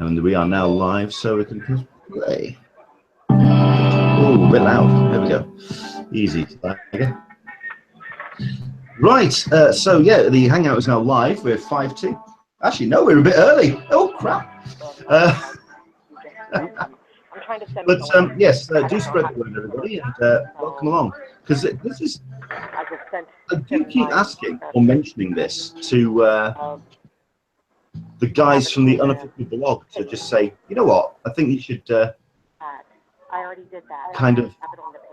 And we are now live, so we can play. Oh, a bit loud. There we go. Easy. Right, so yeah, the Hangout is now live. We're 5-2. Actually, no, we're a bit early. Oh, crap. But yes, do spread the word, everybody, and welcome along. Because this is, I do keep asking or mentioning this to the guys from the unofficial blog to just say, you know what, I think you should kind of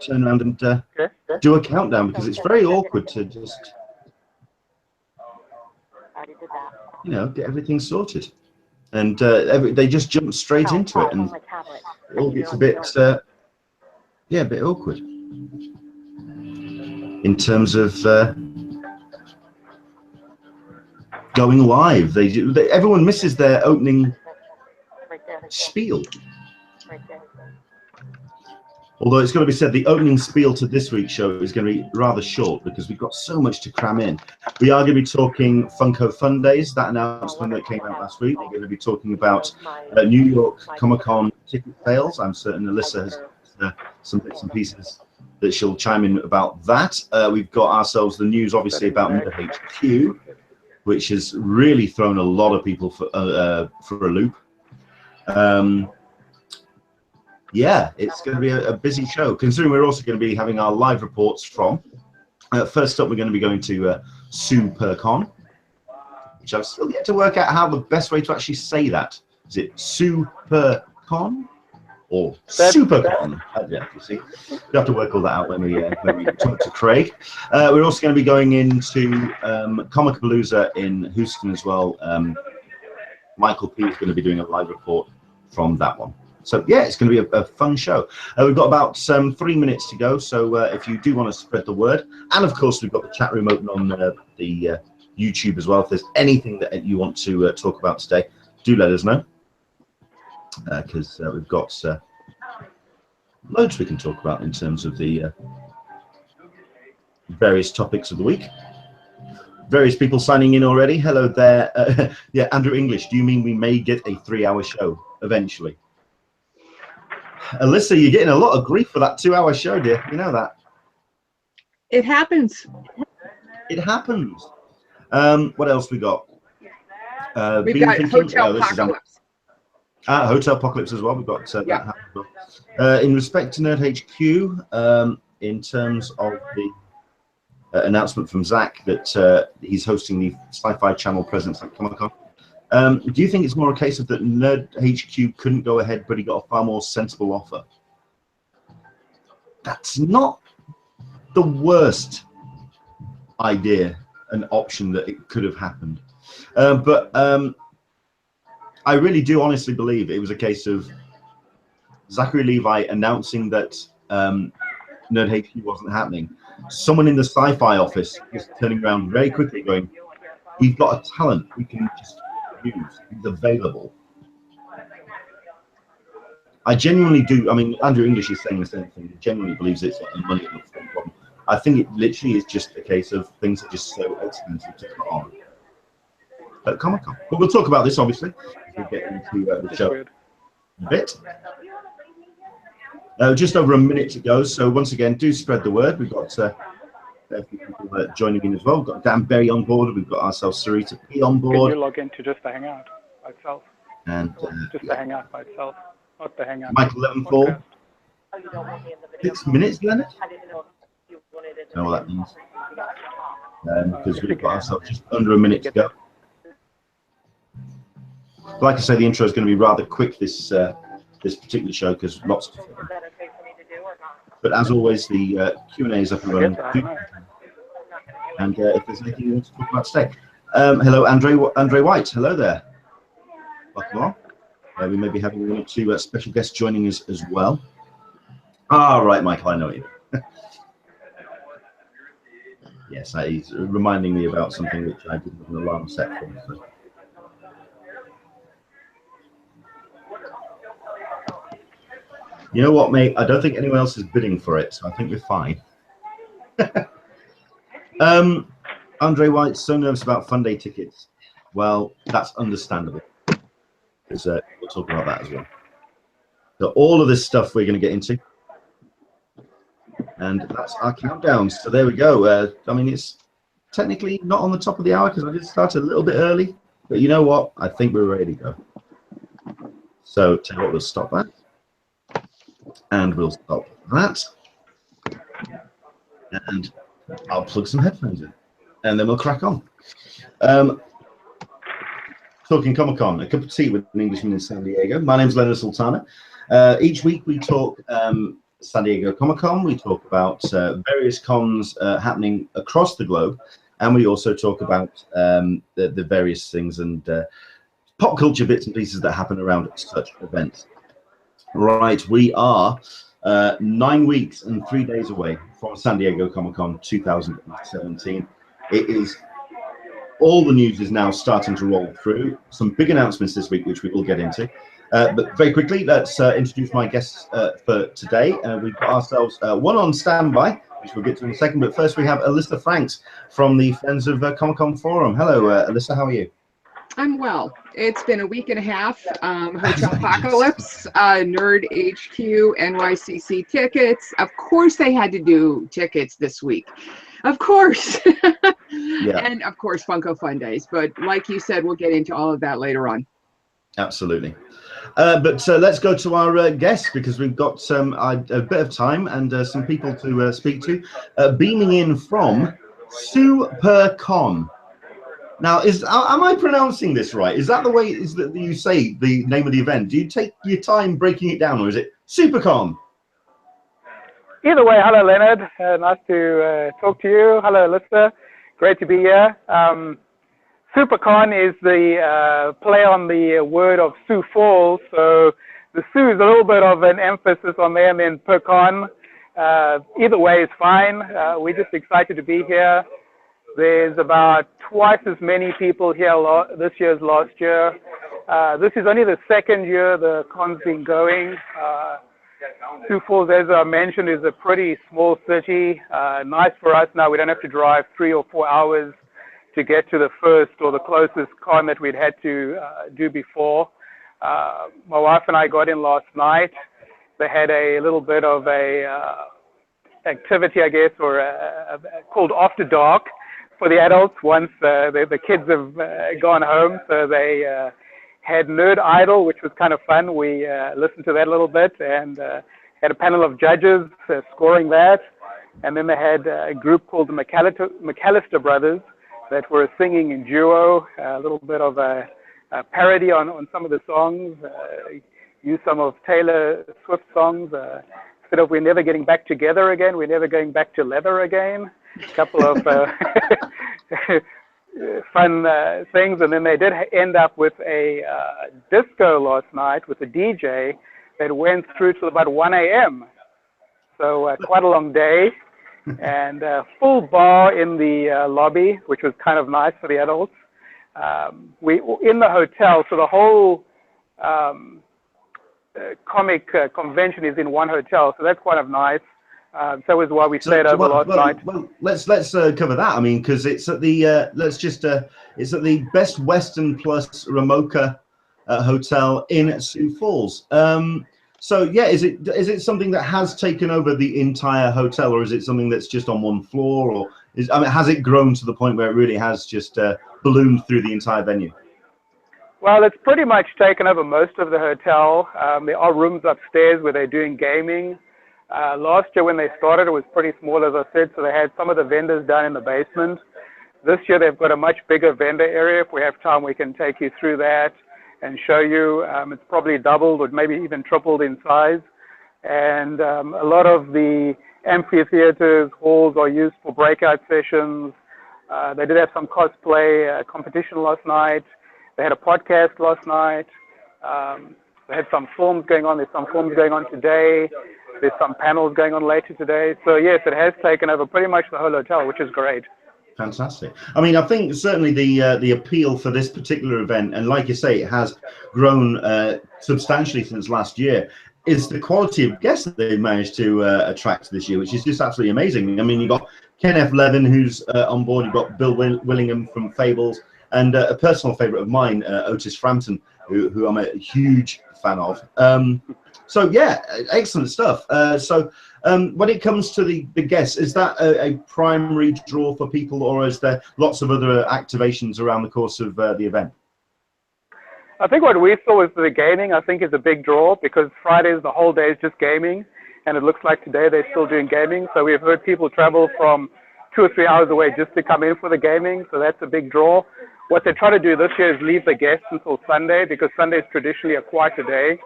turn around and do a countdown, because it's very awkward to just, you know, get everything sorted. And they just jump straight into it, and it all gets a bit, yeah, a bit awkward in terms of going live. Everyone misses their opening spiel. Although it's got to be said, the opening spiel to this week's show is going to be rather short because we've got so much to cram in. We are going to be talking Funko Fun Days, that announcement that came out last week. We're going to be talking about New York Comic-Con ticket sales. I'm certain Alyssa has some bits and pieces that she'll chime in about that. We've got ourselves the news, obviously, about Nerd HQ, which has really thrown a lot of people for a loop. Yeah, it's going to be a busy show, considering we're also going to be having our live reports from. First up, we're going to be going to SiouxPerCon, which I've still yet to work out how the best way to actually say that. Is it SiouxPerCon or SuperCon? Yeah, you see, we have to work all that out when we talk to Craig. We're also going to be going into Comicapalooza in Houston as well. Michael P is going to be doing a live report from that one. So yeah, it's going to be a fun show. We've got about 3 minutes to go, so if you do want to spread the word, and of course we've got the chat room open on the YouTube as well. If there's anything that you want to talk about today, do let us know, because we've got loads we can talk about in terms of the various topics of the week. Various people signing in already. Hello there. Yeah, Andrew English, do you mean we may get a 3-hour show eventually? Alyssa, you're getting a lot of grief for that 2-hour show, dear. You know that. It happens. It happens. What else we got? We've got Hotel Apocalypse. Hotel Apocalypse as well. We've got that as well. In respect to Nerd HQ, in terms of the announcement from Zach that he's hosting the Sci-Fi Channel presence at Comic-Con. Do you think it's more a case of that Nerd HQ couldn't go ahead, but he got a far more sensible offer? That's not the worst idea, an option that it could have happened. But I really do honestly believe it was a case of Zachary Levi announcing that Nerd HQ wasn't happening. Someone in the sci-fi office just turning around very quickly going, we've got a talent we can just use, he's available. I genuinely do. I mean, Andrew English is saying the same thing. He genuinely believes it's like a money problem. I think it literally is just a case of things are just so expensive to put on at Comic-Con. But we'll talk about this obviously as we get into the show a bit. Just over a minute to go, so once again, do spread the word. We've got a few people joining in as well. We've got Dan Berry on board. We've got ourselves Sarita P on board. Can you log into just the Hangout by itself? And just the Hangout by itself, not the Hangout. Michael Leventhal. 6 minutes, Leonard? I don't know what that means. Because we've got ourselves just under a minute to go. Like I say, the intro is going to be rather quick this this particular show because lots of. But as always, the Q&A is up and running. And if there's anything you want to talk about today. Hello, Andre White. Hello there. Welcome on. We may be having 1 or 2 special guests joining us as well. Ah, right, Michael, I know you. Yes, he's reminding me about something which I didn't have an alarm set for. So. You know what, mate? I don't think anyone else is bidding for it, so I think we're fine. Andre White's so nervous about Fun Day tickets. Well, that's understandable. Because we'll talk about that as well. So all of this stuff we're going to get into. And that's our countdown. So there we go. I mean, it's technically not on the top of the hour because I did start a little bit early. But you know what? I think we're ready to go. So tell you what, we'll stop that. And we'll stop that. And I'll plug some headphones in. And then we'll crack on. Talking Comic-Con, a cup of tea with an Englishman in San Diego. My name's Leonard Sultana. Each week we talk San Diego Comic-Con. We talk about various cons happening across the globe. And we also talk about the various things and pop culture bits and pieces that happen around such events. Right, we are 9 weeks and 3 days away from San Diego Comic-Con 2017. It is, all the news is now starting to roll through. Some big announcements this week, which we will get into. But very quickly, let's introduce my guests for today. We've got ourselves one on standby, which we'll get to in a second. But first, we have Alyssa Franks from the Friends of Comic-Con Forum. Hello, Alyssa, how are you? I'm well. It's been a week and a half. Hotel Apocalypse, Nerd HQ, NYCC tickets. Of course, they had to do tickets this week. Of course. Yeah. And of course, Funko Fun Days. But like you said, we'll get into all of that later on. Absolutely. But let's go to our guests because we've got a bit of time and some people to speak to. Beaming in from SiouxPerCon. Now, am I pronouncing this right? Is that the way that you say the name of the event? Do you take your time breaking it down, or is it SuperCon? Either way, hello, Leonard. Nice to talk to you. Hello, Alyssa. Great to be here. SuperCon is the play on the word of Sioux Falls. So the Sioux is a little bit of an emphasis on there, and then PerCon. Either way is fine. We're just excited to be here. There's about twice as many people here this year as last year. This is only the second year the con's been going. Sioux Falls, as I mentioned, is a pretty small city. Nice for us now. We don't have to drive 3 or 4 hours to get to the first or the closest con that we'd had to do before. My wife and I got in last night. They had a little bit of a activity, I guess, or called After Dark for the adults once the kids have gone home. So they had Nerd Idol, which was kind of fun. We listened to that a little bit and had a panel of judges scoring that. And then they had a group called the McAllister Brothers that were singing in duo, a little bit of a parody on some of the songs, used some of Taylor Swift's songs. Instead of "We're never getting back together again, we're never going back to leather again." A couple of fun things. And then they did end up with a disco last night with a DJ that went through till about 1 a.m. So quite a long day. And full bar in the lobby, which was kind of nice for the adults. We in the hotel, so the whole comic convention is in one hotel, so that's kind of nice. So is why we stayed over last night. Well, let's cover that. I mean, because it's at the it's at the Best Western Plus Ramoka hotel in Sioux Falls. So yeah, is it something that has taken over the entire hotel, or is it something that's just on one floor, or has it grown to the point where it really has just ballooned through the entire venue? Well, it's pretty much taken over most of the hotel. There are rooms upstairs where they're doing gaming. Last year when they started, it was pretty small, as I said, so they had some of the vendors down in the basement. This year they've got a much bigger vendor area. If we have time, we can take you through that and show you. It's probably doubled or maybe even tripled in size. And a lot of the amphitheaters, halls are used for breakout sessions. They did have some cosplay competition last night. They had a podcast last night. They had some films going on. There's some films going on today. There's some panels going on later today. So yes, it has taken over pretty much the whole hotel, which is great. Fantastic. I mean, I think certainly the appeal for this particular event, and like you say, it has grown substantially since last year, is the quality of guests that they've managed to attract this year, which is just absolutely amazing. I mean, you've got Ken F. Levin, who's on board. You've got Bill Willingham from Fables, and a personal favorite of mine, Otis Frampton, who I'm a huge fan of. So yeah, excellent stuff. When it comes to the guests, is that a primary draw for people, or is there lots of other activations around the course of the event? I think what we saw was the gaming, I think, is a big draw, because Fridays, the whole day is just gaming, and it looks like today they're still doing gaming. So we've heard people travel from 2 or 3 hours away just to come in for the gaming, so that's a big draw. What they try to do this year is leave the guests until Sunday, because Sunday is traditionally a quieter day.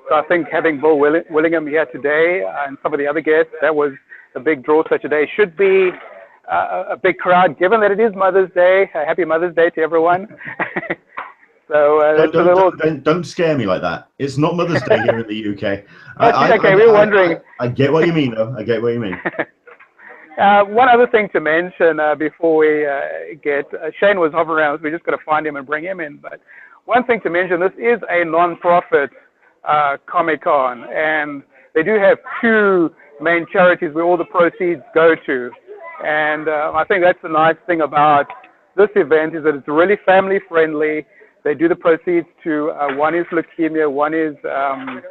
So I think having Bill Willingham here today and some of the other guests, that was a big draw. So today should be a big crowd, given that it is Mother's Day. Happy Mother's Day to everyone. So don't scare me like that. It's not Mother's Day here in the UK. We're wondering. I get what you mean, though. I get what you mean. One other thing to mention before we get Shane was hovering around. So we're just going to find him and bring him in. But one thing to mention: this is a non-profit Comic-Con, and they do have 2 main charities where all the proceeds go to. And I think that's the nice thing about this event, is that it's really family friendly. They do the proceeds to, one is leukemia, one is, I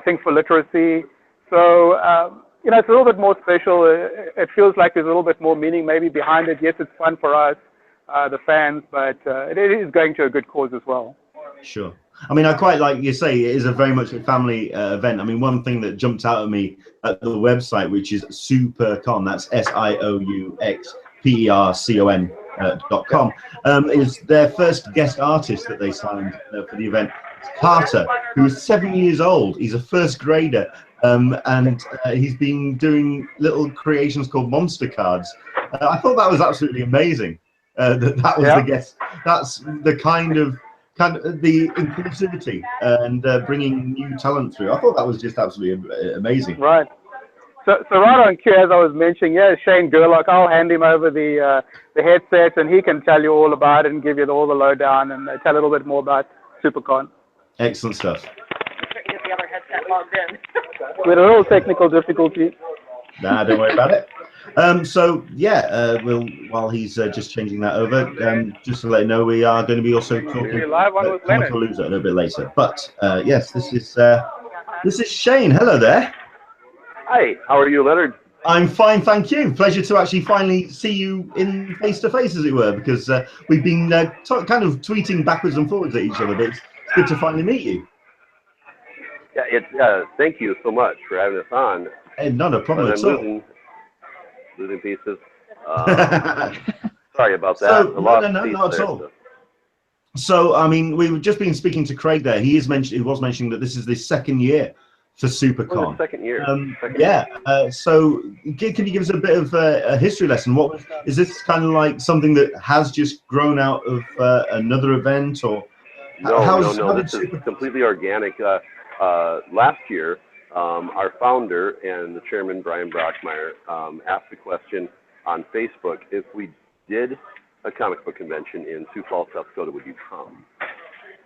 think, for literacy. So, it's a little bit more special. It feels like there's a little bit more meaning maybe behind it. Yes, it's fun for us, the fans, but it is going to a good cause as well. Sure. I mean, I quite like you say, it is a very much a family event. I mean, one thing that jumped out at me at the website, which is SiouxPerCon, that's SiouxPerCon.com, is their first guest artist that they signed for the event. It's Carter, who is 7 years old. He's a first grader, and he's been doing little creations called monster cards. I thought that was absolutely amazing. That was the guest. That's the kind of the inclusivity and bringing new talent through. I thought that was just absolutely amazing. Right. So right on cue, as I was mentioning, Shane Gerlach, I'll hand him over the headset, and he can tell you all about it and give you all the lowdown and tell a little bit more about SuperCon. Excellent stuff. Get the other headset logged in. With a little technical difficulty. Nah, don't worry about it. While he's just changing that over, just to let you know, we are going to be also talking live on with Lindes. a little bit later. But yes, this is Shane. Hello there. Hi, how are you, Leonard? I'm fine, thank you. Pleasure to actually finally see you in face to face, as it were, because we've been kind of tweeting backwards and forwards at each other. But it's good to finally meet you. Yeah, thank you so much for having us on. Hey, not a problem at all. Losing pieces. Sorry about that. No, not at all. So, I mean, we've just been speaking to Craig there. He was mentioning that this is the 2nd year for SuperCon. Second year. So, can you give us a bit of a history lesson? Is this kind of like something that has just grown out of another event, or no? This is completely organic. Last year, our founder and the chairman, Brian Brockmeyer, asked the question on Facebook, if we did a comic book convention in Sioux Falls, South Dakota, would you come?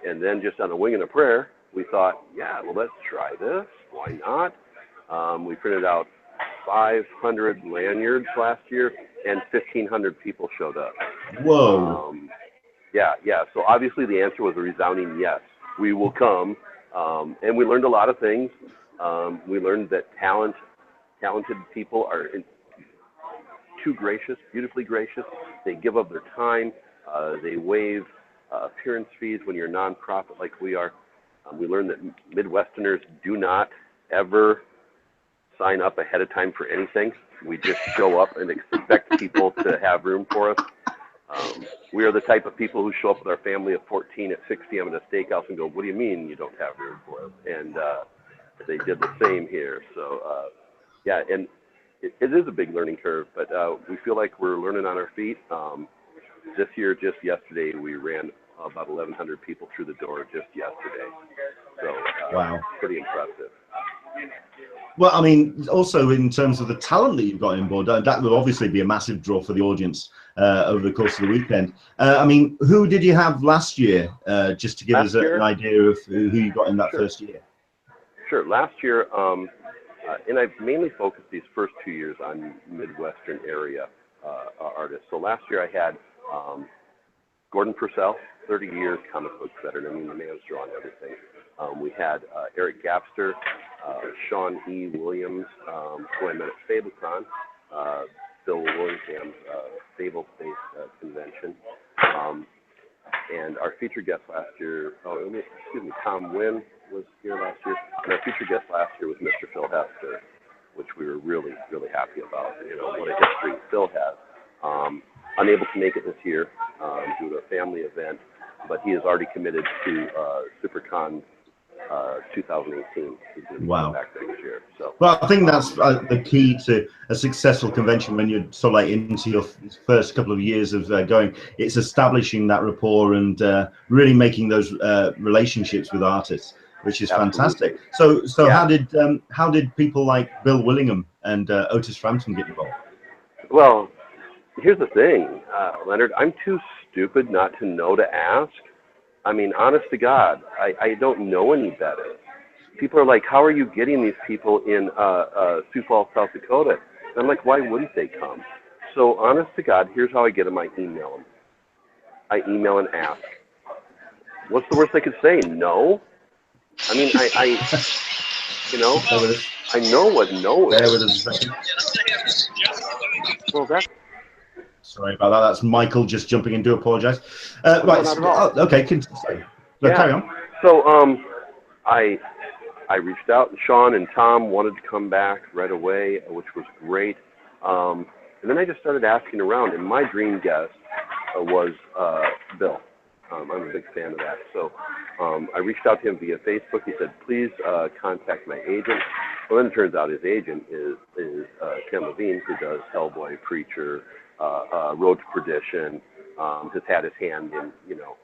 And then just on a wing and a prayer, we thought, let's try this. Why not? We printed out 500 lanyards last year, and 1,500 people showed up. Whoa. So obviously the answer was a resounding yes. We will come. And we learned a lot of things. We learned that talented people are too gracious, beautifully gracious. They give up their time. They waive appearance fees when you're a nonprofit like we are. We learned that Midwesterners do not ever sign up ahead of time for anything. We just show up and expect people to have room for us. We are the type of people who show up with our family of 14 at 6 p.m. at a steakhouse and go, "What do you mean you don't have room for us?" And they did the same here. So, and it is a big learning curve, but we feel like we're learning on our feet. This year, just yesterday, we ran about 1,100 people through the door just yesterday. So, wow, pretty impressive. Well, I mean, also in terms of the talent that you've got on board, that will obviously be a massive draw for the audience over the course of the weekend. I mean, who did you have last year, just to give us an idea of who you got in that first year? Sure. Last year, and I've mainly focused these first 2 years on Midwestern area artists. So last year I had Gordon Purcell, 30-year comic book veteran. I mean, the man's drawn everything. We had Eric Gapster, Sean E. Williams, who I met at FableCon, Bill Willingham's Fable-based convention. And our featured guest last year, Tom Wynn was here last year. And our featured guest last year was Mr. Phil Hester, which we were really, really happy about. You know, what a history Phil has. Unable to make it this year due to a family event, but he is already committed to SiouxPerCon 2018. He's going to Wow. come back next year. So. Well, I think that's the key to a successful convention when you're sort of like into your first couple of years of going. It's establishing that rapport and really making those relationships with artists, which is fantastic. So yeah. How did people like Bill Willingham and Otis Frampton get involved? Well, here's the thing, Leonard. I'm too stupid not to know to ask. I mean, honest to God, I don't know any better. People are like, how are you getting these people in Sioux Falls, South Dakota? And I'm like, why wouldn't they come? So honest to God, here's how I get them. I email them. I email and ask. What's the worst they could say? No? I mean, you know, I know what no is. Well, that's... Sorry about that. That's Michael just jumping in. Do apologize. Right. Okay. Carry on. So I reached out, and Sean and Tom wanted to come back right away, which was great. And then I just started asking around, and my dream guest was Bill. I'm a big fan of that. So I reached out to him via Facebook. He said, please contact my agent. Well, then it turns out his agent is Ken Levine, who does Hellboy, Preacher, Road to Perdition, has had his hand in, you know,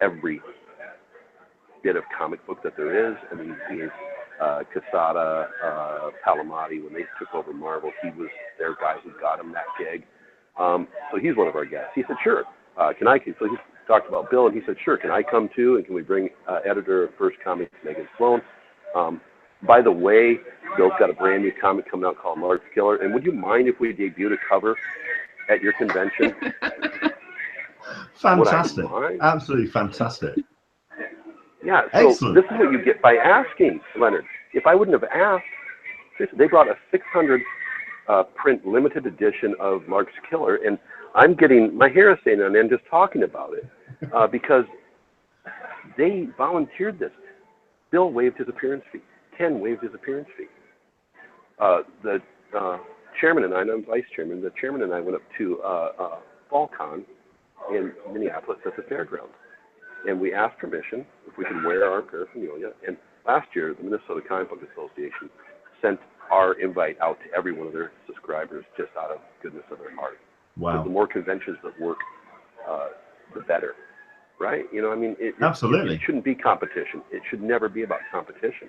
every bit of comic book that there is. I mean, he's Quesada, Palomati, when they took over Marvel, he was their guy who got him that gig. So he's one of our guests. He said, sure, can I? So he talked about Bill, and he said, sure, can I come too? And can we bring editor of First Comics, Megan Sloan? By the way, Bill's got a brand new comic coming out called Mark's Killer. And would you mind if we debuted a cover at your convention? Fantastic. Absolutely fantastic. Yeah, so excellent. This is what you get by asking, Leonard. If I wouldn't have asked, they brought a 600 print limited edition of Mark's Killer, and I'm getting my hair is standing on end just talking about it because they volunteered this. Bill waived his appearance fee. Ken waived his appearance fee. The chairman and I, and I'm vice chairman, the chairman and I went up to FallCon in Minneapolis at the fairgrounds. And we asked permission if we could wear our paraphernalia. And last year, the Minnesota Comic Book Association sent our invite out to every one of their subscribers just out of goodness of their heart. Wow. So the more conventions that work, the better. Right? You know, I mean, absolutely. It shouldn't be competition. It should never be about competition.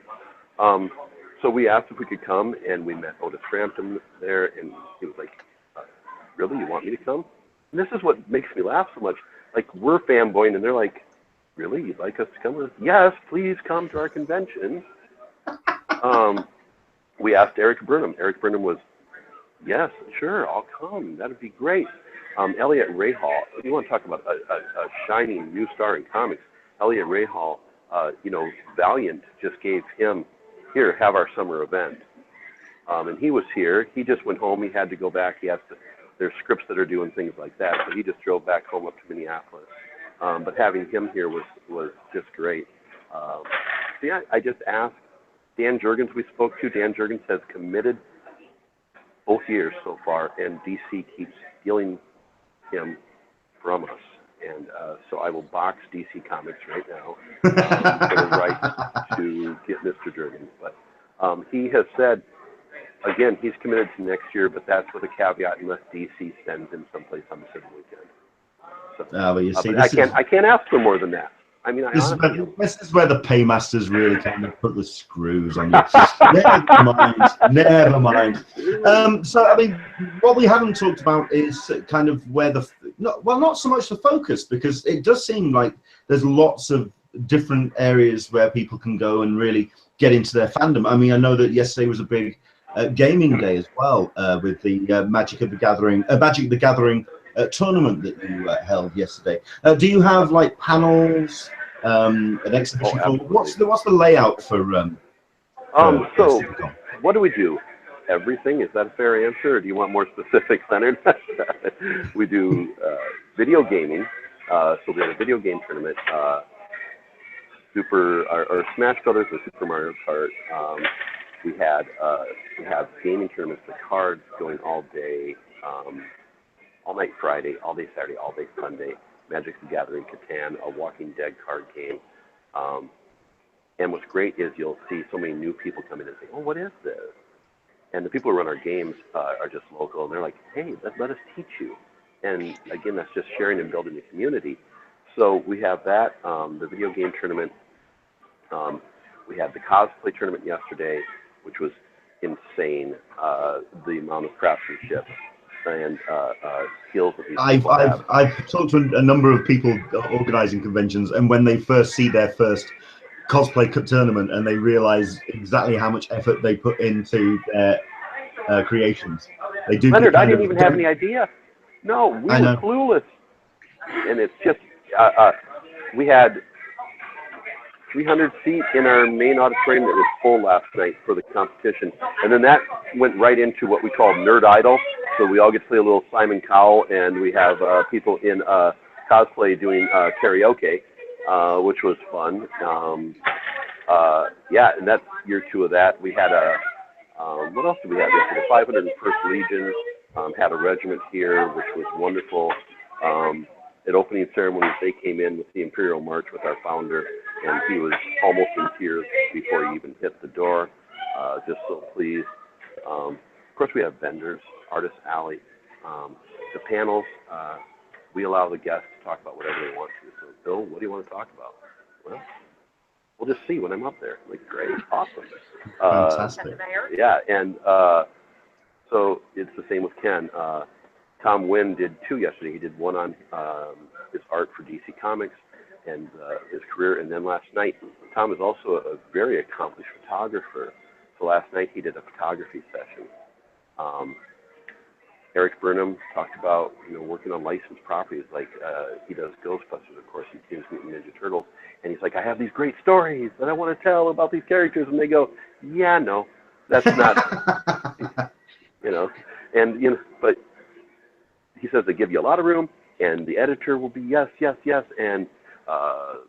So we asked if we could come, and we met Otis Frampton there, and he was like, really, you want me to come? And this is what makes me laugh so much. Like, we're fanboying, and they're like, really, you'd like us to come? Yes, please come to our convention. We asked Eric Burnham. Eric Burnham was, yes, sure, I'll come. That'd be great. Elliot Rahal, you want to talk about a shining new star in comics. Elliot Rahal, you know, Valiant just gave him, here, have our summer event. And he was here. He just went home. He had to go back. He has to, there's scripts that are doing things like that. So he just drove back home up to Minneapolis. But having him here was just great. So yeah, I just asked Dan Jurgens we spoke to. Dan Jurgens has committed both years so far, and DC keeps stealing him from us. And so I will box DC Comics right now for the right to get Mr. Jurgens. But he has said, again, he's committed to next year, but that's with a caveat unless DC sends him someplace on the civil weekend. So, but you see, I can't ask for more than that. I mean, this is where the paymasters really kind of put the screws on you. Never mind. So, I mean, what we haven't talked about is kind of where not so much the focus, because it does seem like there's lots of different areas where people can go and really get into their fandom. I mean, I know that yesterday was a big gaming day as well, with the Magic the Gathering tournament that you held yesterday. Do you have like panels, an exhibition? What's the layout for so SiouxPerCon? what do we do? Everything? Is that a fair answer, or do you want more specific, Leonard? We do video gaming. So we had a video game tournament, or Smash Brothers and Super Mario Kart. We have gaming tournaments, the cards going all day, all night Friday, all day Saturday, all day Sunday. Magic the Gathering, Catan, a Walking Dead card game. And what's great is you'll see so many new people come in and say, "Oh, what is this?" And the people who run our games are just local, and they're like, "Hey, let us teach you." And again, that's just sharing and building the community. So we have that, the video game tournament. We had the cosplay tournament yesterday, which was insane. The amount of craftsmanship and skills that these people have. I've talked to a number of people organizing conventions, and when they first see their first cosplay tournament and they realize exactly how much effort they put into their creations, they do. Leonard, I didn't even have any idea. No, we were clueless. And it's just, we had 300 seats in our main auditorium that was full last night for the competition. And then that went right into what we call Nerd Idol. So we all get to play a little Simon Cowell, and we have people in cosplay doing karaoke, which was fun. Yeah, and that's year 2 of that. We had what else did we have yesterday? The 501st Legion had a regiment here, which was wonderful. At opening ceremonies, they came in with the Imperial March with our founder, and he was almost in tears before he even hit the door. Just so pleased. Of course, we have vendors, Artist Alley. The panels, we allow the guests to talk about whatever they want to. So, Bill, what do you want to talk about? Well, we'll just see when I'm up there. Like, great, awesome. Fantastic. Yeah, and so it's the same with Ken. Tom Wynn did 2 yesterday. He did one on his art for DC Comics and his career. And then last night, Tom is also a very accomplished photographer. So last night he did a photography session. Eric Burnham talked about, working on licensed properties, like he does Ghostbusters, of course, and Teenage Mutant Ninja Turtles. And he's like, I have these great stories that I want to tell about these characters. And they go, yeah, no, that's not, but he says they give you a lot of room, and the editor will be yes, yes, yes, and the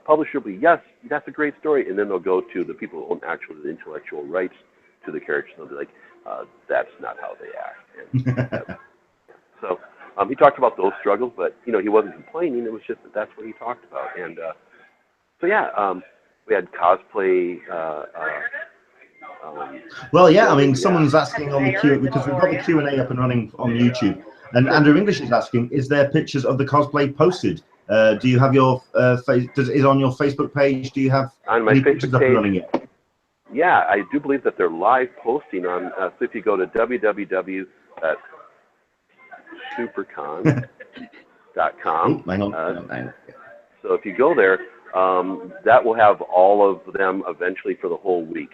publisher will be yes, that's a great story, and then they'll go to the people who own the intellectual rights to the characters, and they'll be like, that's not how they act. And so he talked about those struggles, but he wasn't complaining. It was just that's what he talked about, and so yeah, we had cosplay. Well, yeah, I mean, someone's asking on the Q, because we've got the Q&A up and running on YouTube. And Andrew English is asking, is there pictures of the cosplay posted? Do you have your is on your Facebook page? Do you have on my any Facebook pictures up and running yet? Yeah, I do believe that they're live posting on. So if you go to www.SiouxPerCon.com. Hang on. So if you go there, that will have all of them eventually for the whole week.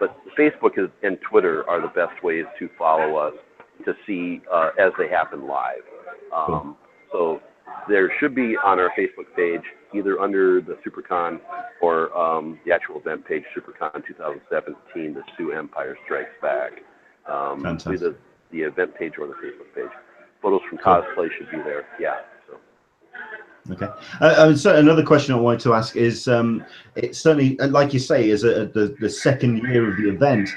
But Facebook and Twitter are the best ways to follow us to see as they happen live. So there should be on our Facebook page, either under the SiouxPerCon or the actual event page, SiouxPerCon 2017, the Sioux Empire Strikes Back. Either the event page or the Facebook page. Photos from cosplay should be there. Yeah. Okay. So another question I wanted to ask is, it's certainly, like you say, is the second year of the event.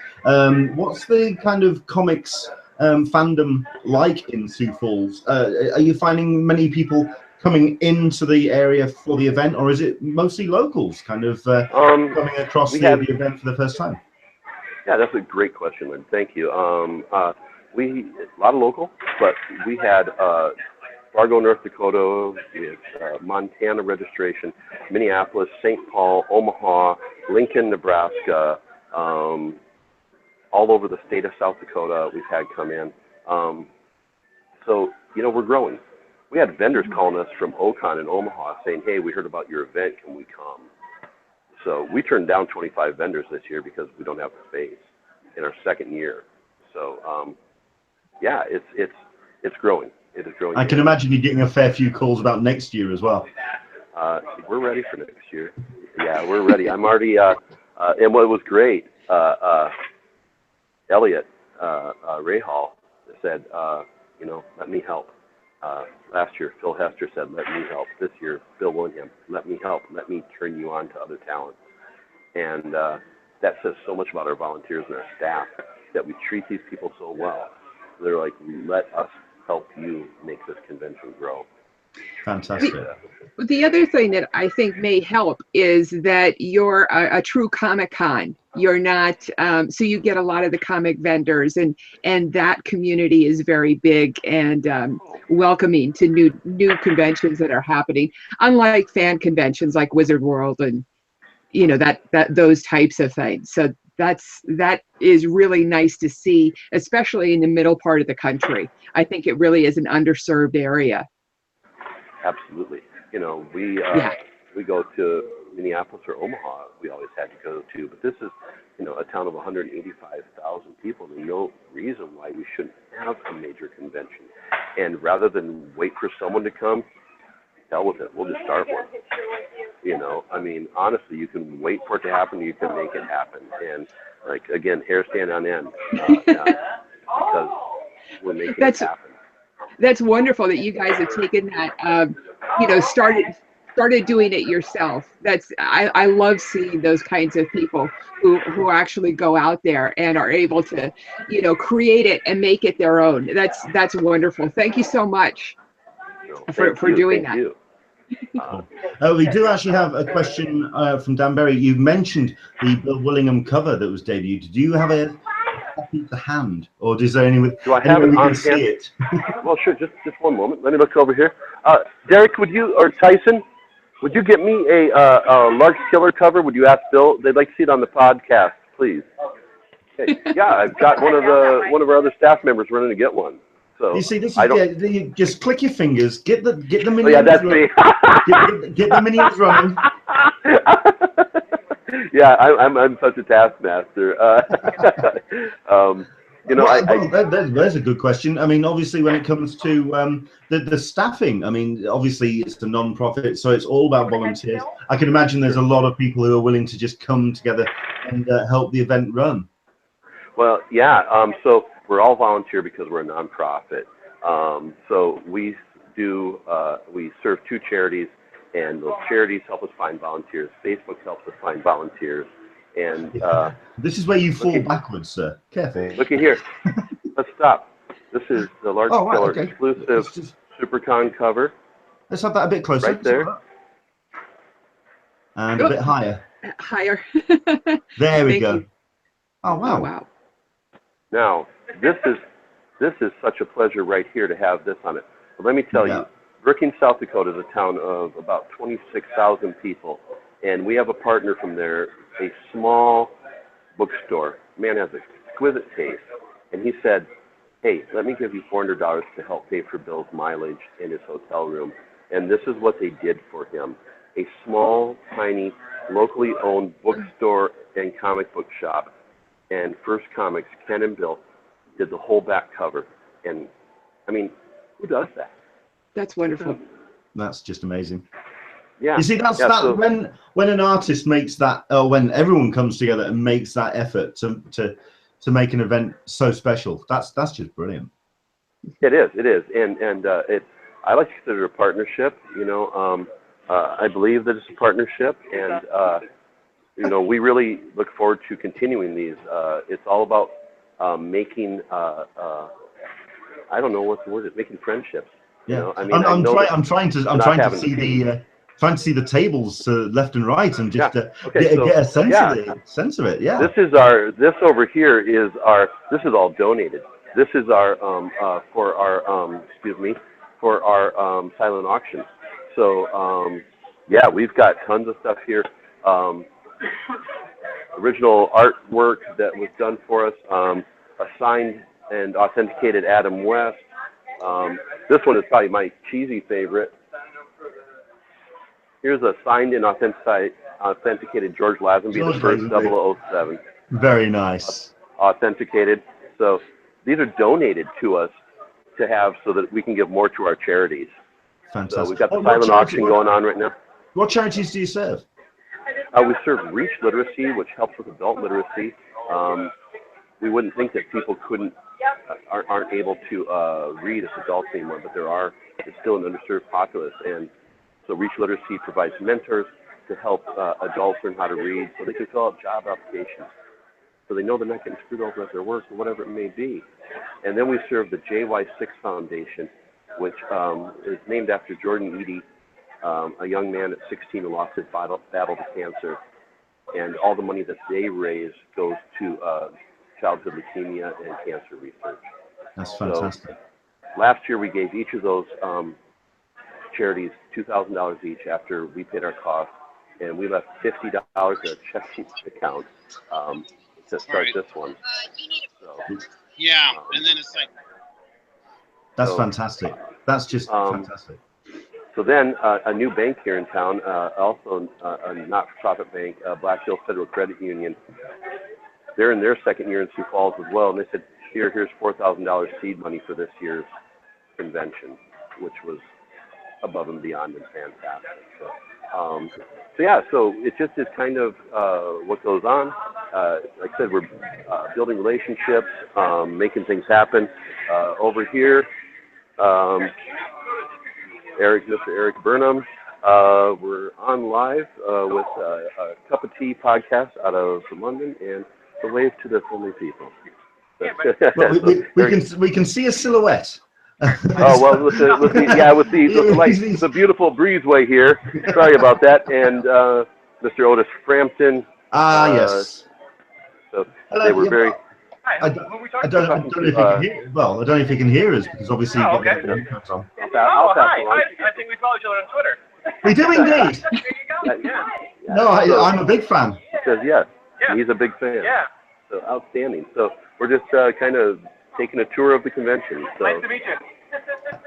What's the kind of comics fandom like in Sioux Falls? Are you finding many people coming into the area for the event, or is it mostly locals kind of coming across the event for the first time? Yeah, that's a great question, Lynn. Thank you. We a lot of local, but we had Fargo, North Dakota, we had Montana registration, Minneapolis, St. Paul, Omaha, Lincoln, Nebraska, all over the state of South Dakota we've had come in. So, we're growing. We had vendors calling us from Ocon in Omaha saying, hey, we heard about your event, can we come? So we turned down 25 vendors this year because we don't have the space in our second year. So, yeah, it's growing. it is growing. I can imagine you're getting a fair few calls about next year as well. We're ready for next year. Yeah, we're ready. I'm already, and what was great, Elliot Rahal said, let me help. Last year, Phil Hester said, let me help. This year, Bill William, let me help. Let me turn you on to other talent. And that says so much about our volunteers and our staff, that we treat these people so well. They're like, let us help you make this convention grow. Fantastic. The other thing that I think may help is that you're a true Comic-Con. You're not, so you get a lot of the comic vendors, and that community is very big and welcoming to new conventions that are happening. Unlike fan conventions like Wizard World and that those types of things. So that is really nice to see, especially in the middle part of the country. I think it really is an underserved area. Absolutely. We go to Minneapolis or Omaha, we always had to go to, but this is, a town of 185,000 people. There's no reason why we shouldn't have a major convention. And rather than wait for someone to come, hell with it, we'll just start one. Honestly, you can wait for it to happen, you can make it happen. And again, hair stand on end, because we're making it happen. That's wonderful that you guys have taken that, started doing it yourself. I love seeing those kinds of people who actually go out there and are able to, create it and make it their own. That's wonderful. Thank you so much for doing that. You. We do actually have a question from Dan Berry. You've mentioned the Bill Willingham cover that was debuted. Do you have a copy to hand, or does there any? Do I have it we on can see it? Well, sure. Just one moment. Let me look over here. Derek, or Tyson, would you get me a large killer cover? Would you ask Bill? They'd like to see it on the podcast, please. Okay. Yeah, I've got one of our other staff members running to get one. So you see, this is you just click your fingers, get the minions. Oh, yeah, that's me. get the minions running. Yeah, I'm such a taskmaster. There's a good question. Obviously, when it comes to the staffing, obviously it's a non-profit, so it's all about volunteers. I can imagine there's a lot of people who are willing to just come together and help the event run. Well, yeah. So we're all volunteer because we're a nonprofit. So we serve 2 charities, and those charities help us find volunteers. Facebook helps us find volunteers. And this is where you fall backwards, sir. Careful. Look at here. Let's stop. This is the large killer exclusive SiouxPerCon cover. Let's have that a bit closer. Right there. And a bit higher. Higher. There we go. You. Oh wow. Oh, wow. Now, this is such a pleasure right here to have this on it. But let me tell you, Brookings, South Dakota is a town of about 26,000 people, and we have a partner from there, a small bookstore. Man has exquisite taste, and he said, hey, let me give you $400 to help pay for Bill's mileage in his hotel room. And this is what they did for him. A small, tiny, locally owned bookstore and comic book shop. And First Comics, Ken and Bill, did the whole back cover. And, who does that? That's wonderful. That's just amazing. Yeah. You see, so, when an artist makes that, or when everyone comes together and makes that effort to make an event so special, that's just brilliant. It is, and I like to consider it a partnership. I believe that it's a partnership, and we really look forward to continuing these. It's all about making I don't know what the word is, making friendships. Yeah, I'm trying to see the tables tables left and right and just get a sense of it. Yeah. This over here is this is all donated. This is our for our silent auction. So we've got tons of stuff here. Original artwork that was done for us, a signed and authenticated Adam West. This one is probably my cheesy favorite. Here's a signed and authenticated George Lazenby, the first 007. Very nice. Authenticated. So these are donated to us to have so that we can give more to our charities. Fantastic. So we've got the silent auction going on right now. What charities do you serve? We serve Reach Literacy, which helps with adult literacy. We wouldn't think that people aren't able to read as adults anymore, but there are. It's still an underserved populace, and so Reach Literacy provides mentors to help adults learn how to read, so they can fill out job applications, so they know they're not getting screwed over at their work or whatever it may be. And then we serve the JY6 Foundation, which is named after Jordan Eady, a young man at 16 who lost his battle to cancer, and all the money that they raise goes to childhood leukemia and cancer research. That's fantastic. So, last year we gave each of those charities $2,000 each after we paid our costs, and we left $50 in a checking account to start this one. So, yeah, and then it's like... That's fantastic. That's just fantastic. So then a new bank here in town, also a not-for-profit bank, Black Hills Federal Credit Union, they're in their second year in Sioux Falls as well, and they said, here's $4,000 seed money for this year's convention, which was above and beyond and fantastic. So yeah, so it just is kind of what goes on. Like I said, we're building relationships, making things happen. Over here, Mr. Eric Burnham, we're on live with a Cup of Tea podcast out of London, and the wave to the friendly people. Well, we can see a silhouette. Oh well, with the beautiful breezeway here. Sorry about that, and Mr. Otis Frampton. Yes. So they were very. I don't know if you can hear. Well, I don't know if you can hear us because obviously. Oh, okay. Oh, hi. I think we follow each other on Twitter. We do indeed. There you go. Yeah. No, I'm a big fan. He says yes. Yeah. He's a big fan. Yeah. So outstanding. So we're just kind of taking a tour of the convention. So. Nice to meet you.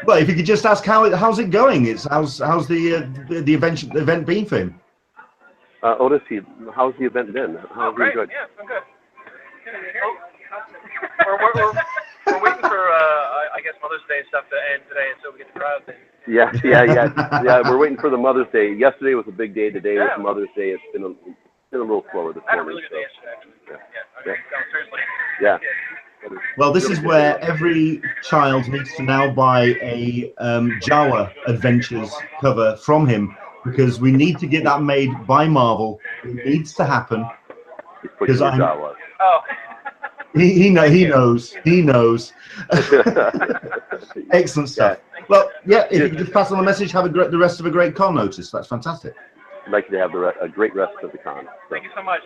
Well, if you could just ask how's it going? How's the event been for him? Otis, how's the event been? How's Great. you enjoyed? Yeah, I'm good. We're waiting for I guess Mother's Day stuff to end today, so we get the crowds in. Yeah. We're waiting for the Mother's Day. Yesterday was a big day. Today was Mother's Day. It's been a little slower this morning. I had a really good day yesterday, actually. No, seriously. Yeah. Well, this is where every child needs to now buy a Jawa Adventures cover from him, because we need to get that made by Marvel. It needs to happen. Because he knows. Excellent stuff. Yeah. Well, yeah. If you could just pass on the message, have the rest of a great con, Otis. That's fantastic. I'd like you to have a great rest of the con. So. Thank you so much.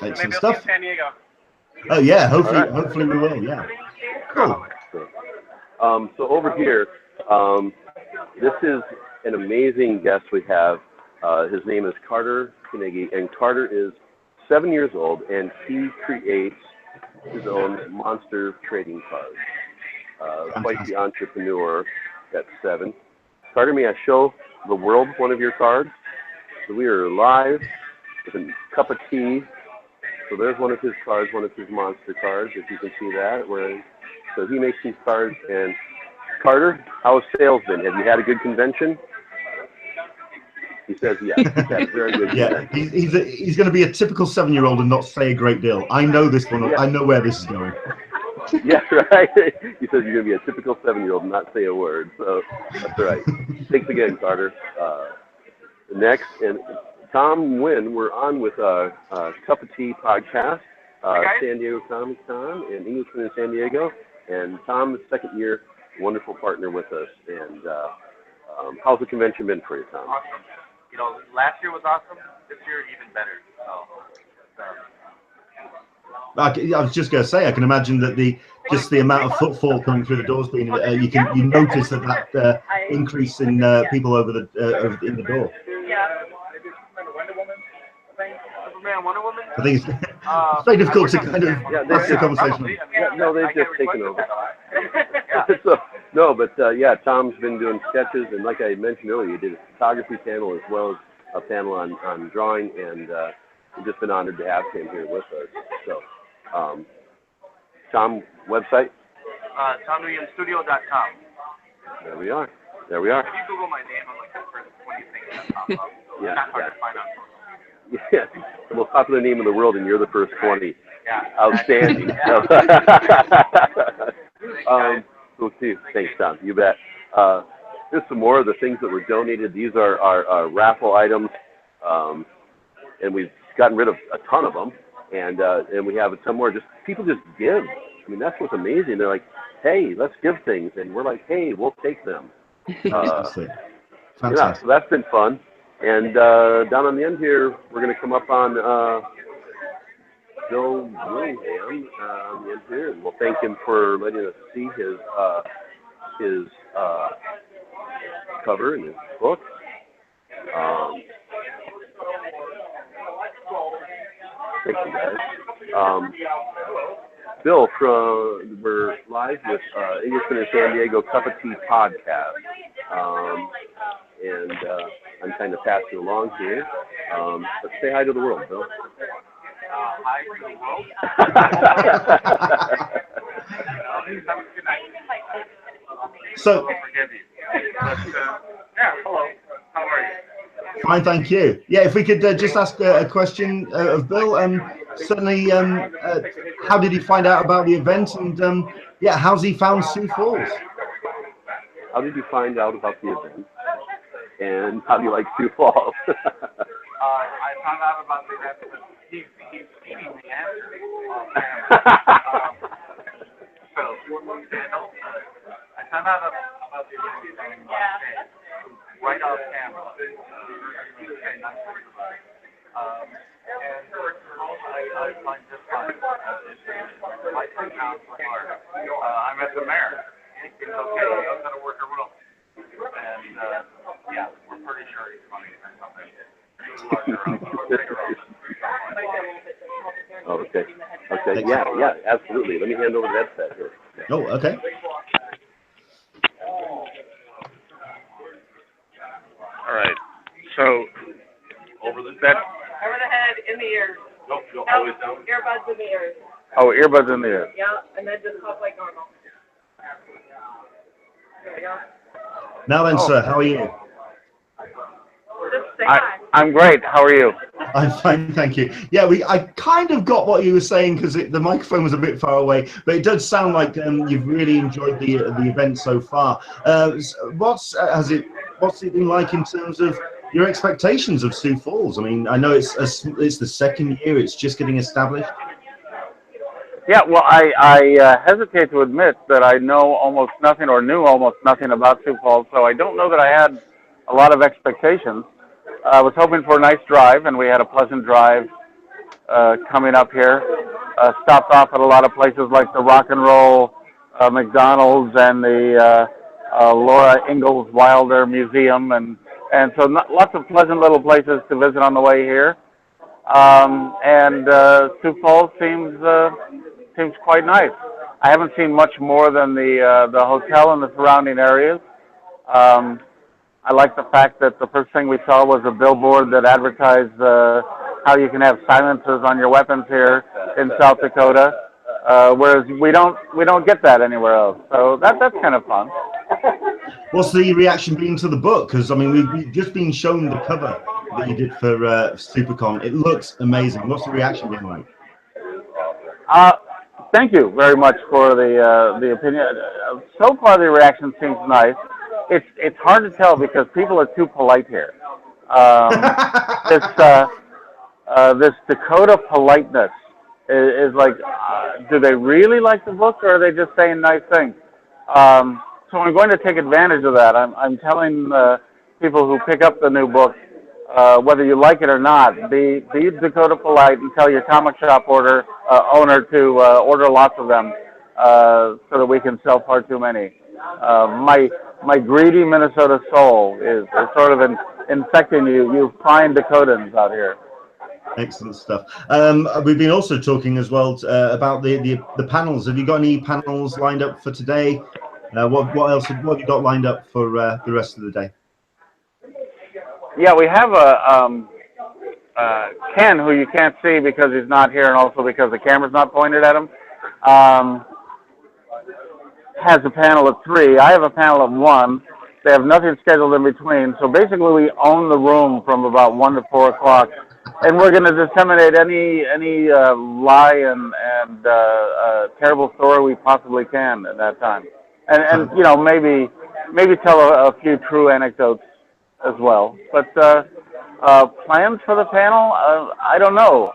Excellent Maybe stuff. I'll see you in San Diego. Oh yeah, hopefully we will. Yeah. Cool. So over here, this is an amazing guest we have. His name is Carter Carnegie, and Carter is 7 years old, and he creates his own monster trading cards. Quite the entrepreneur at 7. Carter, may I show the world one of your cards? So we are live with a cup of tea. So there's one of his cards, one of his monster cards, if you can see that. So he makes these cards. And Carter, how has sales been? Have you had a good convention? He says yes. Very good. Yeah, he's going to be a typical 7-year-old and not say a great deal. I know this one. Yeah. I know where this is going. Yeah, right. He says you're going to be a typical 7-year-old and not say a word. So that's right. Thanks again, Carter. Next, and Tom Nguyen, we're on with a Cup of Tea podcast, San Diego Comic-Con and Englishman in San Diego. And Tom is second year, wonderful partner with us. And how's the convention been for you, Tom? Awesome. You know, last year was awesome. This year, even better. I was just going to say, I can imagine that the amount of footfall coming through the doors being you notice that increase in people over in the door. Yeah. Superman, Wonder Woman. I think it's very difficult to kind of have the conversation. They've just taken over. So, Tom's been doing sketches, and like I mentioned earlier, you did a photography panel as well as a panel on drawing, and we've just been honored to have him here with us. So, Tom, website? TomWilliamsStudio.com. There we are. There we are. If you Google my name, I'm like the first 20 things that pop up. Yeah, It's not hard yeah. to find out. Yeah, the most popular name in the world, and you're the first 20. Yeah. Outstanding. Cool too. Thanks, Tom. You bet. Here's some more of the things that were donated. These are our raffle items, and we've gotten rid of a ton of them, and we have some more. Just people just give. I mean, that's what's amazing. They're like, hey, let's give things, and we're like, hey, we'll take them. Fantastic. Yeah, so that's been fun. And down on the end here, we're going to come up on Bill Willingham on the end here, and we'll thank him for letting us see his cover in his book. Thank you, guys. Bill, we're live with Englishman in San Diego Cup of Tea podcast. And I'm kind of passing along here. Let's say hi to the world, Bill. Hi to the world. So, Forgive you. But, yeah, hello. How are you? fine, thank you. Yeah, if we could just ask a question of Bill. Certainly, how did he find out about the event? And yeah, how's he found Sioux Falls? How did you find out about the event? And how do you like Sioux Falls? I found out about the event because he's feeding the answer on camera. So, I found out about the event right off camera. And I find this fun. My first house was hard. I met the mayor. It's okay. I'm going to work a room. And, yeah, we're pretty sure he's funny or something. Okay. Okay. Yeah, absolutely. Let me hand over the headset here. Oh, okay. All right. So, over the head, in the ears. Nope, always down. Earbuds in the ears. Oh, earbuds in the ear. Yeah, and then just talk like normal. There we go. Now then, sir, how are you? Just say hi. I'm great. How are you? I'm fine, thank you. Yeah, I kind of got what you were saying because the microphone was a bit far away, but it does sound like you've really enjoyed the event so far. What's it been like in terms of your expectations of Sioux Falls? I mean, I know it's the second year; it's just getting established. Yeah, well, I hesitate to admit that I know almost nothing or knew almost nothing about Sioux Falls, so I don't know that I had a lot of expectations. I was hoping for a nice drive, and we had a pleasant drive coming up here. Stopped off at a lot of places like the Rock and Roll McDonald's and the Laura Ingalls Wilder Museum, and so lots of pleasant little places to visit on the way here. And Sioux Falls seems quite nice. I haven't seen much more than the hotel and the surrounding areas. I like the fact that the first thing we saw was a billboard that advertised how you can have silencers on your weapons here in South Dakota, whereas we don't get that anywhere else. So that's kind of fun. What's the reaction been to the book? Because I mean, we've just been shown the cover that you did for SuperCon. It looks amazing. What's the reaction been like? Thank you very much for the opinion. So far, the reaction seems nice. It's hard to tell because people are too polite here. This Dakota politeness is like, do they really like the book, or are they just saying nice things? So I'm going to take advantage of that. I'm telling people who pick up the new book, whether you like it or not, be Dakota polite and tell your comic shop owner to order lots of them so that we can sell far too many. My greedy Minnesota soul is sort of infecting you fine Dakotans out here. Excellent stuff. We've been also talking as well about the panels. Have you got any panels lined up for today? What else? What have you got lined up for the rest of the day? Yeah, we have Ken, who you can't see because he's not here, and also because the camera's not pointed at him. has a panel of 3. I have a panel of 1. They have nothing scheduled in between. So basically, we own the room from about 1 to 4 o'clock, and we're going to disseminate any lie and terrible story we possibly can at that time, and you know, maybe tell a few true anecdotes as well. But plans for the panel, I don't know.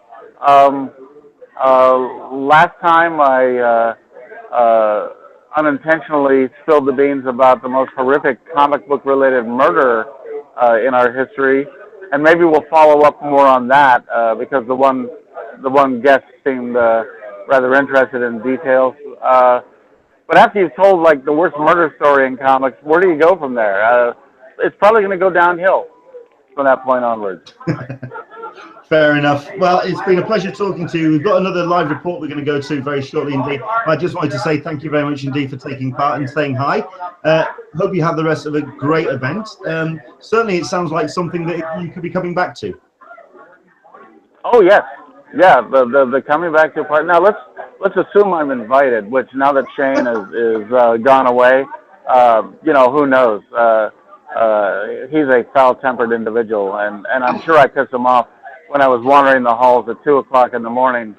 Last time I unintentionally spilled the beans about the most horrific comic book related murder in our history, and maybe we'll follow up more on that because the one guest seemed rather interested in details. But after you've told like the worst murder story in comics, where do you go from there? It's probably going to go downhill from that point onwards. Fair enough. Well, it's been a pleasure talking to you. We've got another live report we're going to go to very shortly indeed. I just wanted to say thank you very much indeed for taking part and saying hi. Hope you have the rest of a great event. Certainly it sounds like something that you could be coming back to. Oh, yes. Yeah, the coming back to part. Now, let's assume I'm invited, which now that Shane is gone away, you know, who knows? He's a foul-tempered individual, and I'm sure I pissed him off when I was wandering the halls at 2 o'clock in the morning,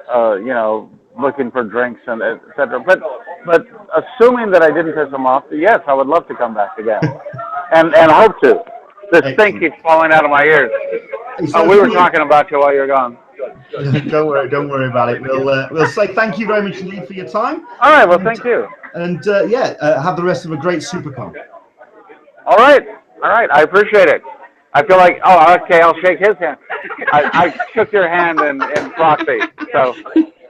you know, looking for drinks and et cetera. But assuming that I didn't piss him off, yes, I would love to come back again, and hope to. The stink keeps falling out of my ears. We were talking about you while you were gone. Don't worry about it. We'll say thank you very much indeed for your time. All right, well, thank you. And yeah, have the rest of a great SuperCon. All right, I appreciate it. I feel like, oh, okay, I'll shake his hand. I shook your hand in proxy. So,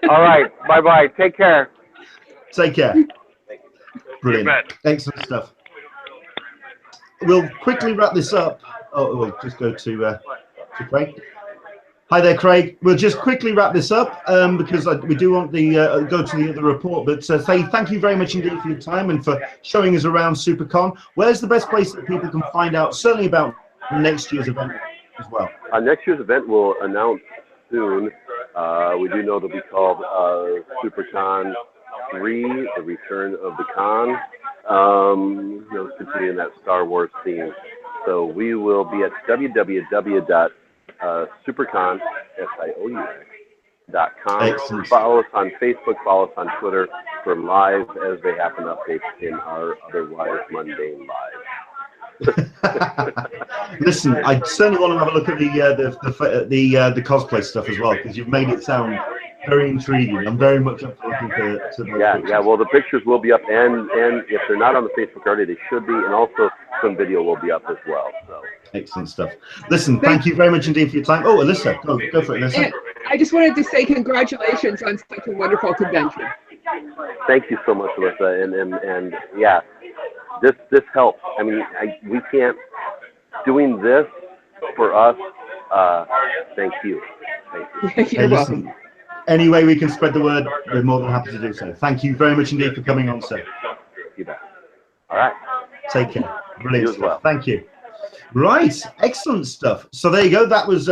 all right, bye-bye. Take care. Take care. Brilliant. Excellent stuff. We'll quickly wrap this up. Oh, we'll just go to Craig. Hi there, Craig. We'll just quickly wrap this up because we do want the go to the report. But say thank you very much indeed for your time and for showing us around SuperCon. Where's the best place that people can find out, certainly about next year's event as well? Next year's event we'll announce soon. We do know it'll be called SuperCon 3, the return of the con. You know, continuing that Star Wars theme. So we will be at www.SiouxPerCon, SIOUX.com. Follow us on Facebook, follow us on Twitter for live as they happen updates in our otherwise mundane lives. Listen, I certainly want to have a look at the cosplay stuff as well, because you've made it sound very intriguing. I'm very much up for looking to those pictures. Yeah. Well, the pictures will be up, and if they're not on the Facebook already, they should be, and also some video will be up as well. So excellent stuff. Listen, thank you very much indeed for your time. Oh, Alyssa, go for it, Alyssa. I just wanted to say congratulations on such a wonderful convention. Thank you so much, Alyssa, and yeah. This helps. I mean, we can't, doing this for us, thank you. Hey, listen, any way we can spread the word, we're more than happy to do so. Thank you very much indeed for coming on, sir. You bet. All right. Take care. Brilliant You as stuff. well. Thank you. Right, excellent stuff. So there you go. That was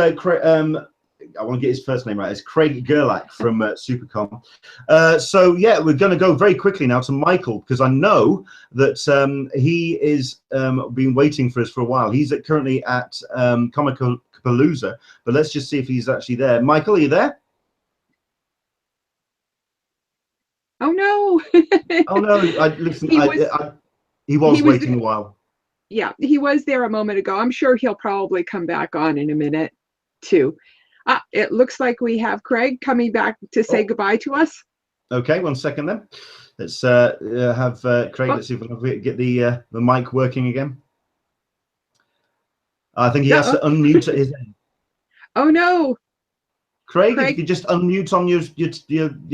I want to get his first name right. It's Craig Gerlach from SuperCon. So yeah, we're going to go very quickly now to Michael, because I know that he is been waiting for us for a while. He's currently at Comic-Palooza, but let's just see if he's actually there. Michael, are you there? Oh no! Oh no! Listen, he was waiting a while. Yeah, he was there a moment ago. I'm sure he'll probably come back on in a minute too. It looks like we have Craig coming back to say goodbye to us. Okay, 1 second then. Let's have Craig. Let's see if we can get the mic working again. I think he has to unmute his end. Oh no! Craig, if you could just unmute on your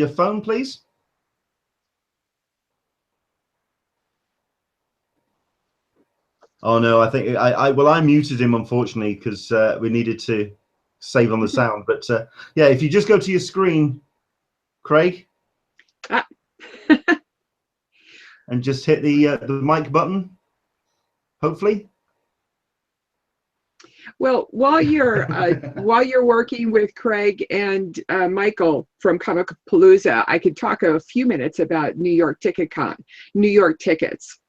phone, please. Oh no, I think I muted him, unfortunately, because we needed to save on the sound. But yeah, if you just go to your screen, Craig, and just hit the mic button, hopefully. Well, while you're working with Craig and Michael from Comic-Palooza, I could talk a few minutes about New York tickets.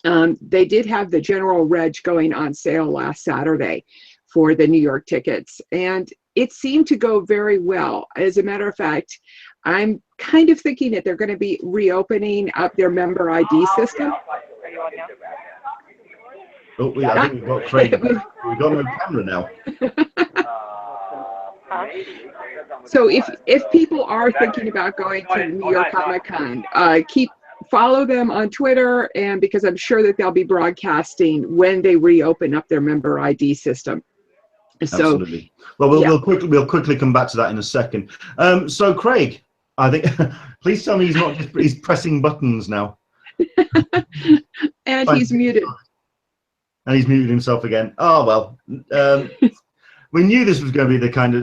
They did have the general reg going on sale last Saturday for the New York tickets, and it seemed to go very well. As a matter of fact, I'm kind of thinking that they're going to be reopening up their member ID system. Oh, I think we've got Craig. We've got no camera now. So if people are thinking about going to New York Comic-Con, follow them on Twitter, and because I'm sure that they'll be broadcasting when they reopen up their member ID system. So, absolutely. Well, we'll quickly come back to that in a second. So Craig, I think please tell me he's pressing buttons now. And he's muted. And he's muted himself again. Oh well, we knew this was going to be the kind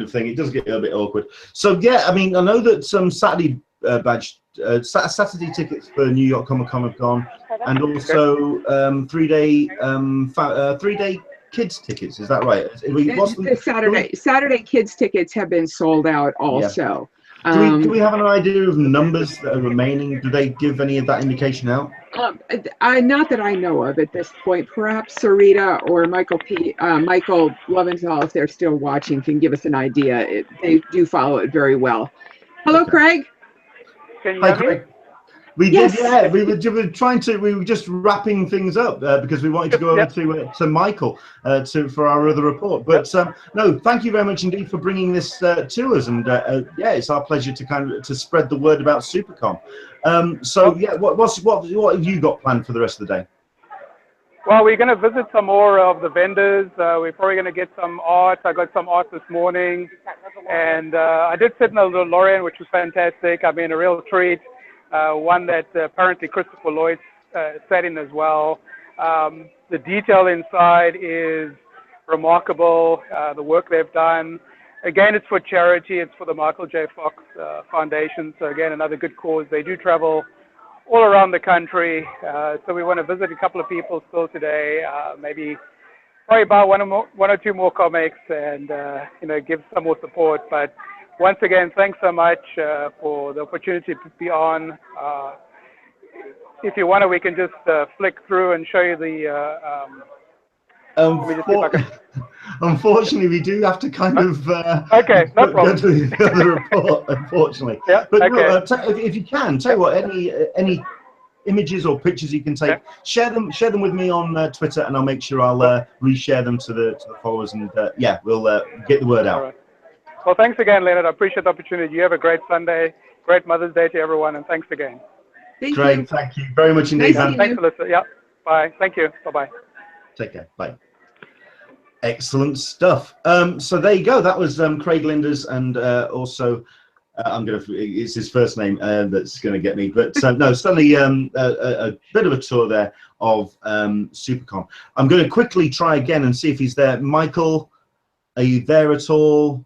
of thing. It does get a bit awkward. So yeah, I mean, I know that some Saturday Saturday tickets for New York Comic-Con have gone, and also 3-day kids tickets. Is that right? Saturday kids tickets have been sold out also. Yeah. Do we have an idea of numbers that are remaining? Do they give any of that indication out? Not that I know of at this point. Perhaps Sarita or Michael Loventhal, if they're still watching, can give us an idea. They do follow it very well. Hello, okay. Craig. Can you Hi, hear me? Craig. We did, yeah. We were just wrapping things up because we wanted to go over to Michael for our other report. But no, thank you very much indeed for bringing this to us. And yeah, it's our pleasure to spread the word about SuperCon. So yeah, what have you got planned for the rest of the day? Well, we're going to visit some more of the vendors. We're probably going to get some art. I got some art this morning, and I did sit in a little DeLorean, which was fantastic. I mean, a real treat. One that apparently Christopher Lloyd sat in as well. The detail inside is remarkable, the work they've done. Again, it's for charity. It's for the Michael J. Fox Foundation. So again, another good cause. They do travel all around the country. So we want to visit a couple of people still today, probably buy one or two more comics and, give some more support. But once again, thanks so much for the opportunity to be on. If you want to, we can just flick through and show you the... Unfortunately, we do have to kind of okay, no problem. go to the other report, unfortunately. Yeah, but okay. No, if you can, tell you what, any images or pictures you can take, share them with me on Twitter, and I'll make sure I'll reshare them to the followers, and yeah, we'll get the word out. All right. Well, thanks again, Leonard. I appreciate the opportunity. You have a great Sunday, great Mother's Day to everyone, and thanks again. Great, thank you very much indeed. Nice thanks, Alyssa. Yeah, bye. Thank you. Bye-bye. Take care. Bye. Excellent stuff. So there you go. That was Craig Lindes, and also it's his first name that's going to get me, but no, certainly a bit of a tour there of SuperCon. I'm going to quickly try again and see if he's there. Michael, are you there at all?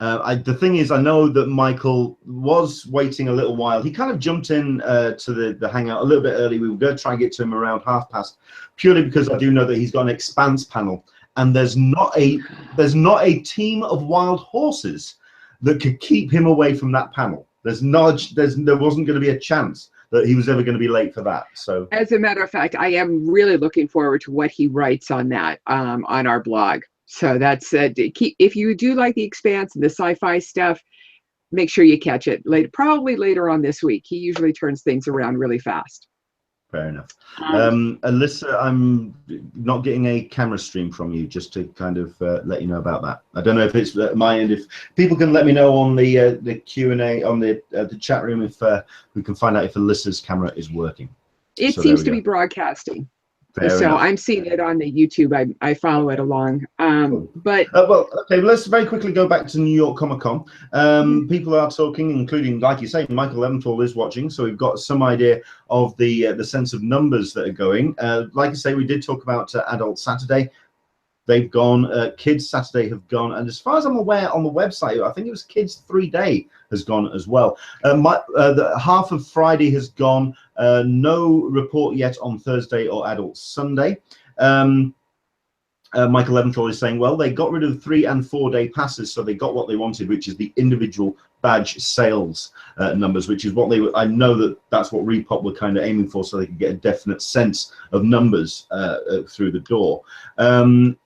The thing is, I know that Michael was waiting a little while. He kind of jumped in to the hangout a little bit early. We were going to try and get to him around past, purely because I do know that he's got an Expanse panel, and there's not a team of wild horses that could keep him away from that panel. There wasn't going to be a chance that he was ever going to be late for that. So, as a matter of fact, I am really looking forward to what he writes on that on our blog. So that's if you do like the Expanse and the sci-fi stuff, make sure you catch it probably later on this week. He usually turns things around really fast. Fair enough. Alyssa, I'm not getting a camera stream from you, just to kind of let you know about that. I don't know if it's at my end. If people can let me know on the Q&A on the chat room, if we can find out if Alyssa's camera is working. It seems to be broadcasting. So I'm seeing it on the YouTube. I follow it along. But well, okay. Let's very quickly go back to New York Comic-Con. People are talking, including, like you say, Michael Leventhal is watching, so we've got some idea of the sense of numbers that are going. Like I say, we did talk about Adult Saturday. They've gone. Kids Saturday have gone, and as far as I'm aware, on the website, I think it was Kids 3-Day has gone as well. The half of Friday has gone. No report yet on Thursday or Adult Sunday. Michael Eventhal is saying, well, they got rid of the 3- and 4-day passes, so they got what they wanted, which is the individual badge sales numbers, which is what I know that's what Repop were kind of aiming for, so they could get a definite sense of numbers through the door.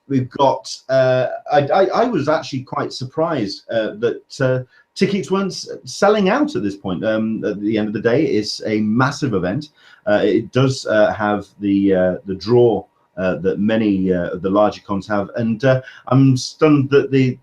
We've got, I was actually quite surprised that tickets weren't selling out at this point. At the end of the day, it's a massive event. It does have the draw that many of the larger cons have, and I'm stunned that the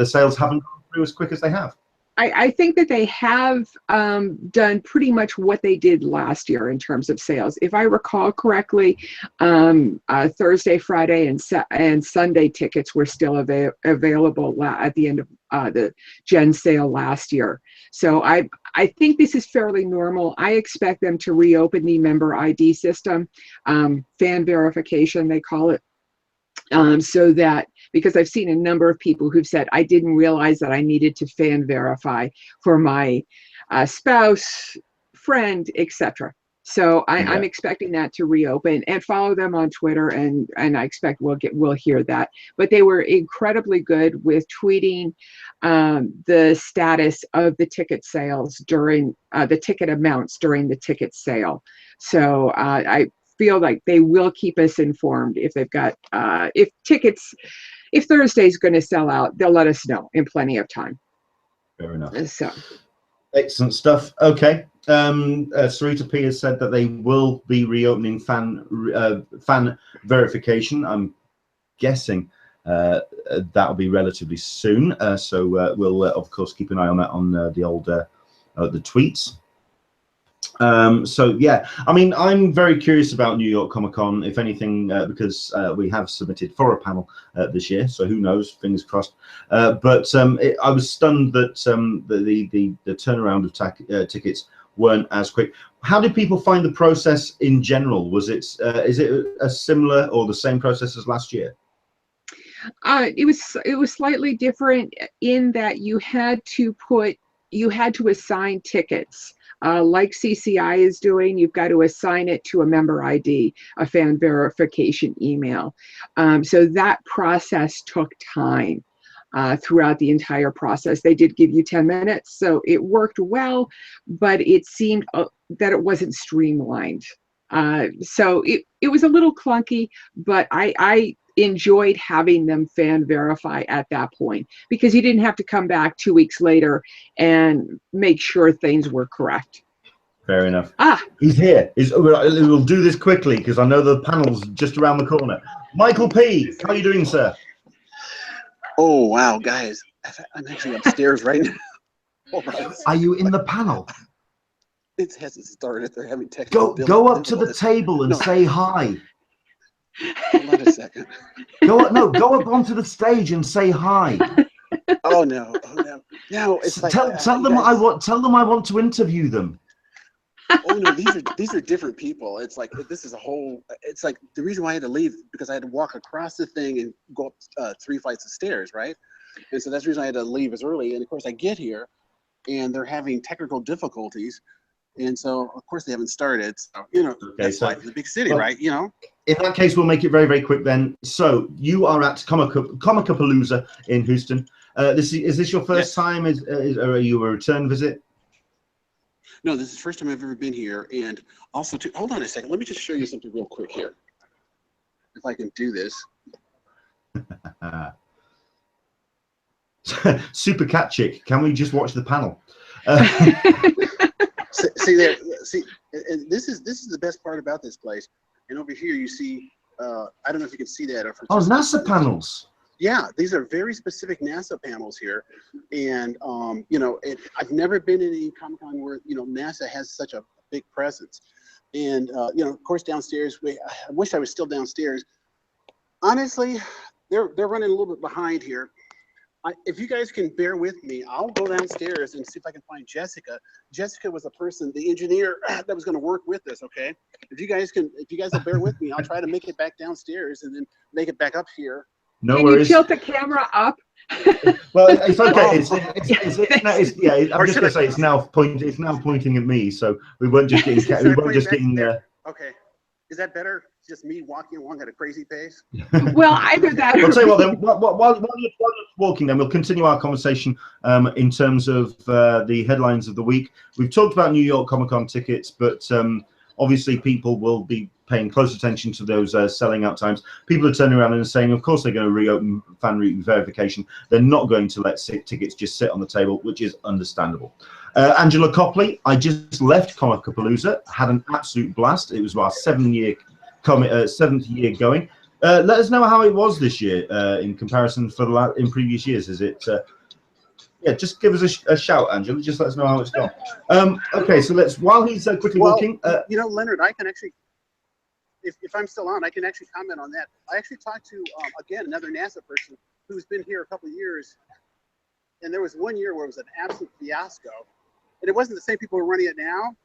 sales haven't gone through as quick as they have. I think that they have done pretty much what they did last year in terms of sales. If I recall correctly, Thursday, Friday, and Sunday tickets were still available at the end of the Gen sale last year. So I think this is fairly normal. I expect them to reopen the member ID system, fan verification, they call it. So that, because I've seen a number of people who've said, I didn't realize that I needed to fan verify for my spouse, friend, etc. So I'm expecting that to reopen, and follow them on Twitter, and I expect we'll hear that. But they were incredibly good with tweeting the status of the ticket sales during the ticket amounts during the ticket sale. So I feel like they will keep us informed if they've got if Thursday's going to sell out, they'll let us know in plenty of time. Fair enough. So excellent stuff. Okay. Sarita P has said that they will be reopening fan verification. I'm guessing that'll be relatively soon. So we'll of course keep an eye on that on the old the tweets. So yeah, I mean, I'm very curious about New York Comic-Con, if anything, because we have submitted for a panel this year, so who knows, fingers crossed. But I was stunned that the turnaround of tickets weren't as quick. How did people find the process in general? Was it is it a similar or the same process as last year? It was slightly different in that you had to assign tickets. Like CCI is doing, you've got to assign it to a member ID, a fan verification email. So that process took time throughout the entire process. They did give you 10 minutes, so it worked well, but it seemed that it wasn't streamlined. So it was a little clunky, but I enjoyed having them fan verify at that point, because you didn't have to come back 2 weeks later and make sure things were correct. Fair enough. He's here. We'll do this quickly because I know the panel's just around the corner. Michael P, how are you doing, sir? Oh wow, guys, I'm actually upstairs right now. Are you in the panel? It hasn't started. They're having technical go up to the table and say hi. Hold on a second. Go up onto the stage and say hi. Oh no! No, it's like tell them guys, tell them I want to interview them. Oh no, these are different people. It's like this is a whole. It's like the reason why I had to leave because I had to walk across the thing and go up 3 flights of stairs, right? And so that's the reason I had to leave as early. And of course I get here, and they're having technical difficulties. And so, of course, they haven't started. So, that's life in the big city, right? In that case, we'll make it very, very quick then. So, you are at Comic-Palooza in Houston. Is this your first time? Are you a return visit? No, this is the first time I've ever been here. And also, hold on a second. Let me just show you something real quick here. If I can do this. Super Cat Chick, can we just watch the panel? See, and this is the best part about this place. And over here you see, I don't know if you can see that. Or NASA panels. Yeah, these are very specific NASA panels here, and I've never been in any Comic-Con where NASA has such a big presence. And of course downstairs, I wish I was still downstairs. Honestly, they're running a little bit behind here. If you guys can bear with me, I'll go downstairs and see if I can find Jessica. Jessica was the engineer that was going to work with us. Okay, if you guys will bear with me, I'll try to make it back downstairs and then make it back up here. No Can worries. you tilt the camera up? Well, it's okay. I'm just gonna say it's now pointing at me, so we weren't just getting. Okay. Is that better? Just me walking along at a crazy pace? Well, either that or I'll tell you what then, while you're walking then, we'll continue our conversation in terms of the headlines of the week. We've talked about New York Comic-Con tickets, but obviously people will be paying close attention to those selling out times. People are turning around and saying, of course, they're going to reopen fan route verification. They're not going to let tickets just sit on the table, which is understandable. Angela Copley, I just left Comicapalooza, had an absolute blast. It was our seventh year going. Let us know how it was this year in comparison for in previous years. Is it? Yeah, just give us a shout, Angela. Just let us know how it's gone. Okay, so while he's quickly walking. You know, Leonard, I can actually, if I'm still on, I can actually comment on that. I actually talked to again another NASA person who's been here a couple of years, and there was one year where it was an absolute fiasco. And it wasn't the same people who are running it now.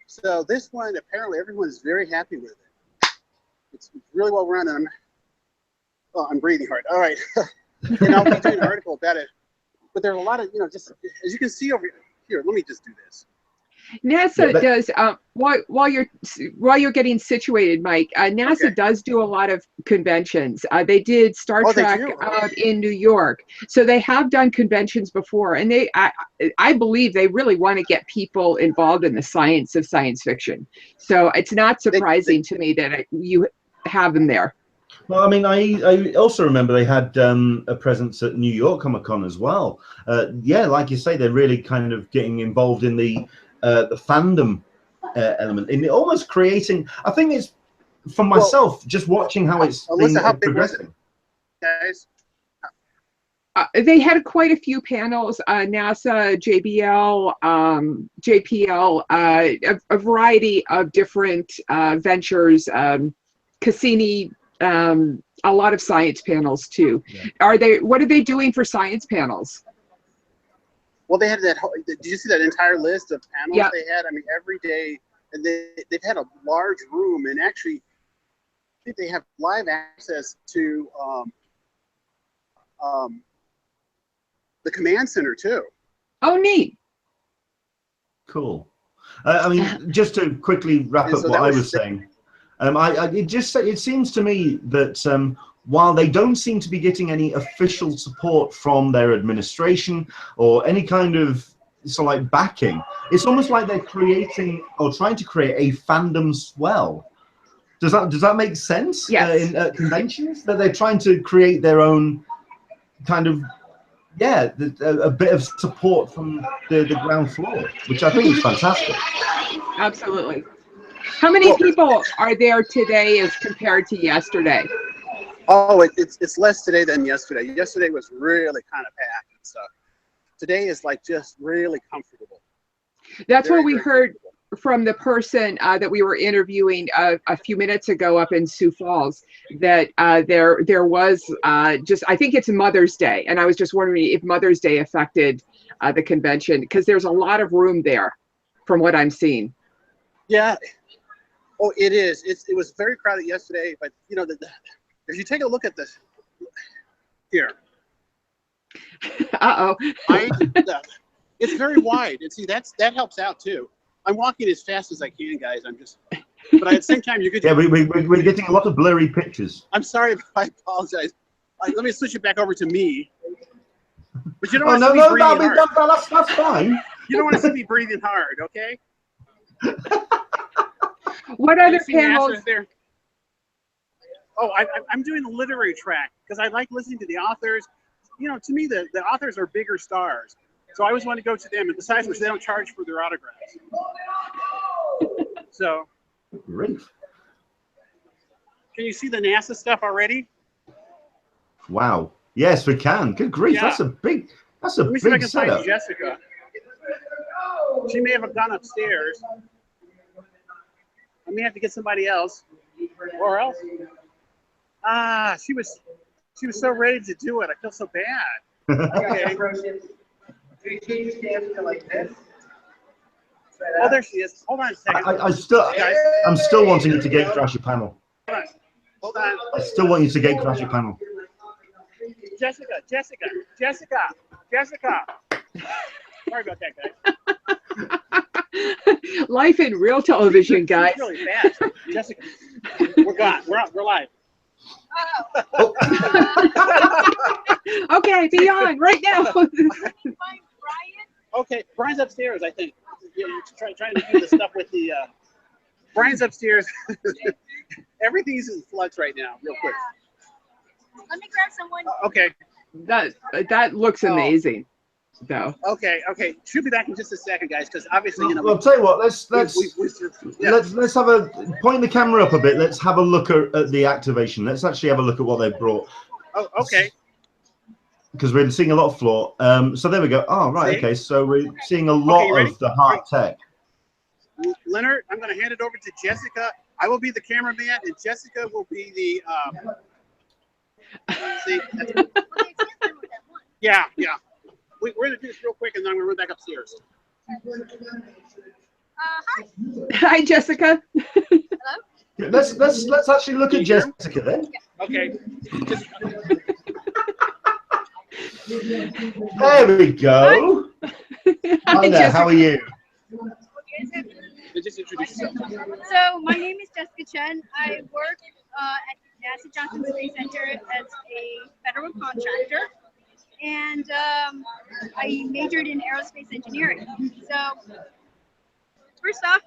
So this one, apparently, everyone is very happy with it. It's really well run. And I'm breathing hard. All right. And I'll be doing an article about it. But there are a lot of, just as you can see over here, let me just do this. NASA does while you're getting situated, Mike. NASA does do a lot of conventions. They did Star Trek out in New York, so they have done conventions before, and I believe they really want to get people involved in the science of science fiction. So it's not surprising to me that you have them there. Well, I mean, I also remember they had a presence at New York Comic-Con as well. Yeah, like you say, they're really kind of getting involved in the fandom element, in almost creating. I think it's for myself, just watching how it's progressing. Guys, they had quite a few panels. NASA, JBL, JPL, a variety of different ventures. Cassini, a lot of science panels too. Yeah. What are they doing for science panels? Well, they had that. Did you see that entire list of panels they had? I mean, every day, and they've had a large room, and actually, I think they have live access to the command center too. Oh, neat. Cool. I mean, just to quickly wrap up what I was saying, it seems to me that while they don't seem to be getting any official support from their administration or any kind of like backing, it's almost like they're creating or trying to create a fandom swell. Does that make sense? Yes. In conventions, that they're trying to create their own kind of a bit of support from the ground floor, which I think is fantastic. Absolutely. How many people are there today as compared to yesterday? Oh, it's less today than yesterday. Yesterday was really kind of packed and stuff. Today is like just really comfortable. That's what we heard from the person that we were interviewing a few minutes ago up in Sioux Falls, that there was just, I think it's Mother's Day, and I was just wondering if Mother's Day affected the convention, because there's a lot of room there from what I'm seeing. Yeah. Oh, it is. It was very crowded yesterday, but if you take a look at this here, it's very wide, and see that helps out too. I'm walking as fast as I can, guys. But at the same time, you could. Yeah, we're getting a lot of blurry pictures. I'm sorry, I apologize. Let me switch it back over to me. But you don't want to see me breathing hard. That's fine. You don't want to see me breathing hard, okay? What other panels? There? Oh, I'm doing the literary track because I like listening to the authors. To me, the authors are bigger stars. So I always want to go to them. And besides which, they don't charge for their autographs. So. Great. Can you see the NASA stuff already? Wow. Yes, we can. Good grief. Yeah. That's a big Let me see if I can find Jessica. She may have gone upstairs. I may have to get somebody else. Or else. She was so ready to do it. I feel so bad. Okay. Do you change stance to like this? Oh, there she is. Hold on a second. I'm still wanting you to gate crash your panel. Hold on. I still want you to gate crash your panel. Jessica. Sorry about that, guys. Life in real television, guys. Really fast. Jessica. We're gone. We're live. Oh. Okay, be on right now. Find Brian? Okay, Brian's upstairs, I think. Yeah, trying to do the stuff with the. Brian's upstairs. Everything's in flux right now, real quick. Let me grab someone. Okay. That looks amazing, though. Okay. Should be back in just a second, guys, because obviously, you know. Well, I'll tell you what. Let's have a point the camera up a bit. Let's have a look at the activation. Let's actually have a look at what they brought. Oh, okay. Because we're seeing a lot of floor. So there we go. Oh, right. Okay. So we're seeing a lot of the hard tech. Leonard, I'm going to hand it over to Jessica. I will be the cameraman, and Jessica will be the. Yeah. We're going to do this real quick, and then I'm going to run back upstairs. Hi. Hi, Jessica. Hello. Yeah, let's actually look at Jessica then. Okay. There we go. Hi there. How are you? Just introduce yourself. So my name is Jessica Chen. I work at NASA Johnson Space Center as a federal contractor, and I majored in aerospace engineering. So first off,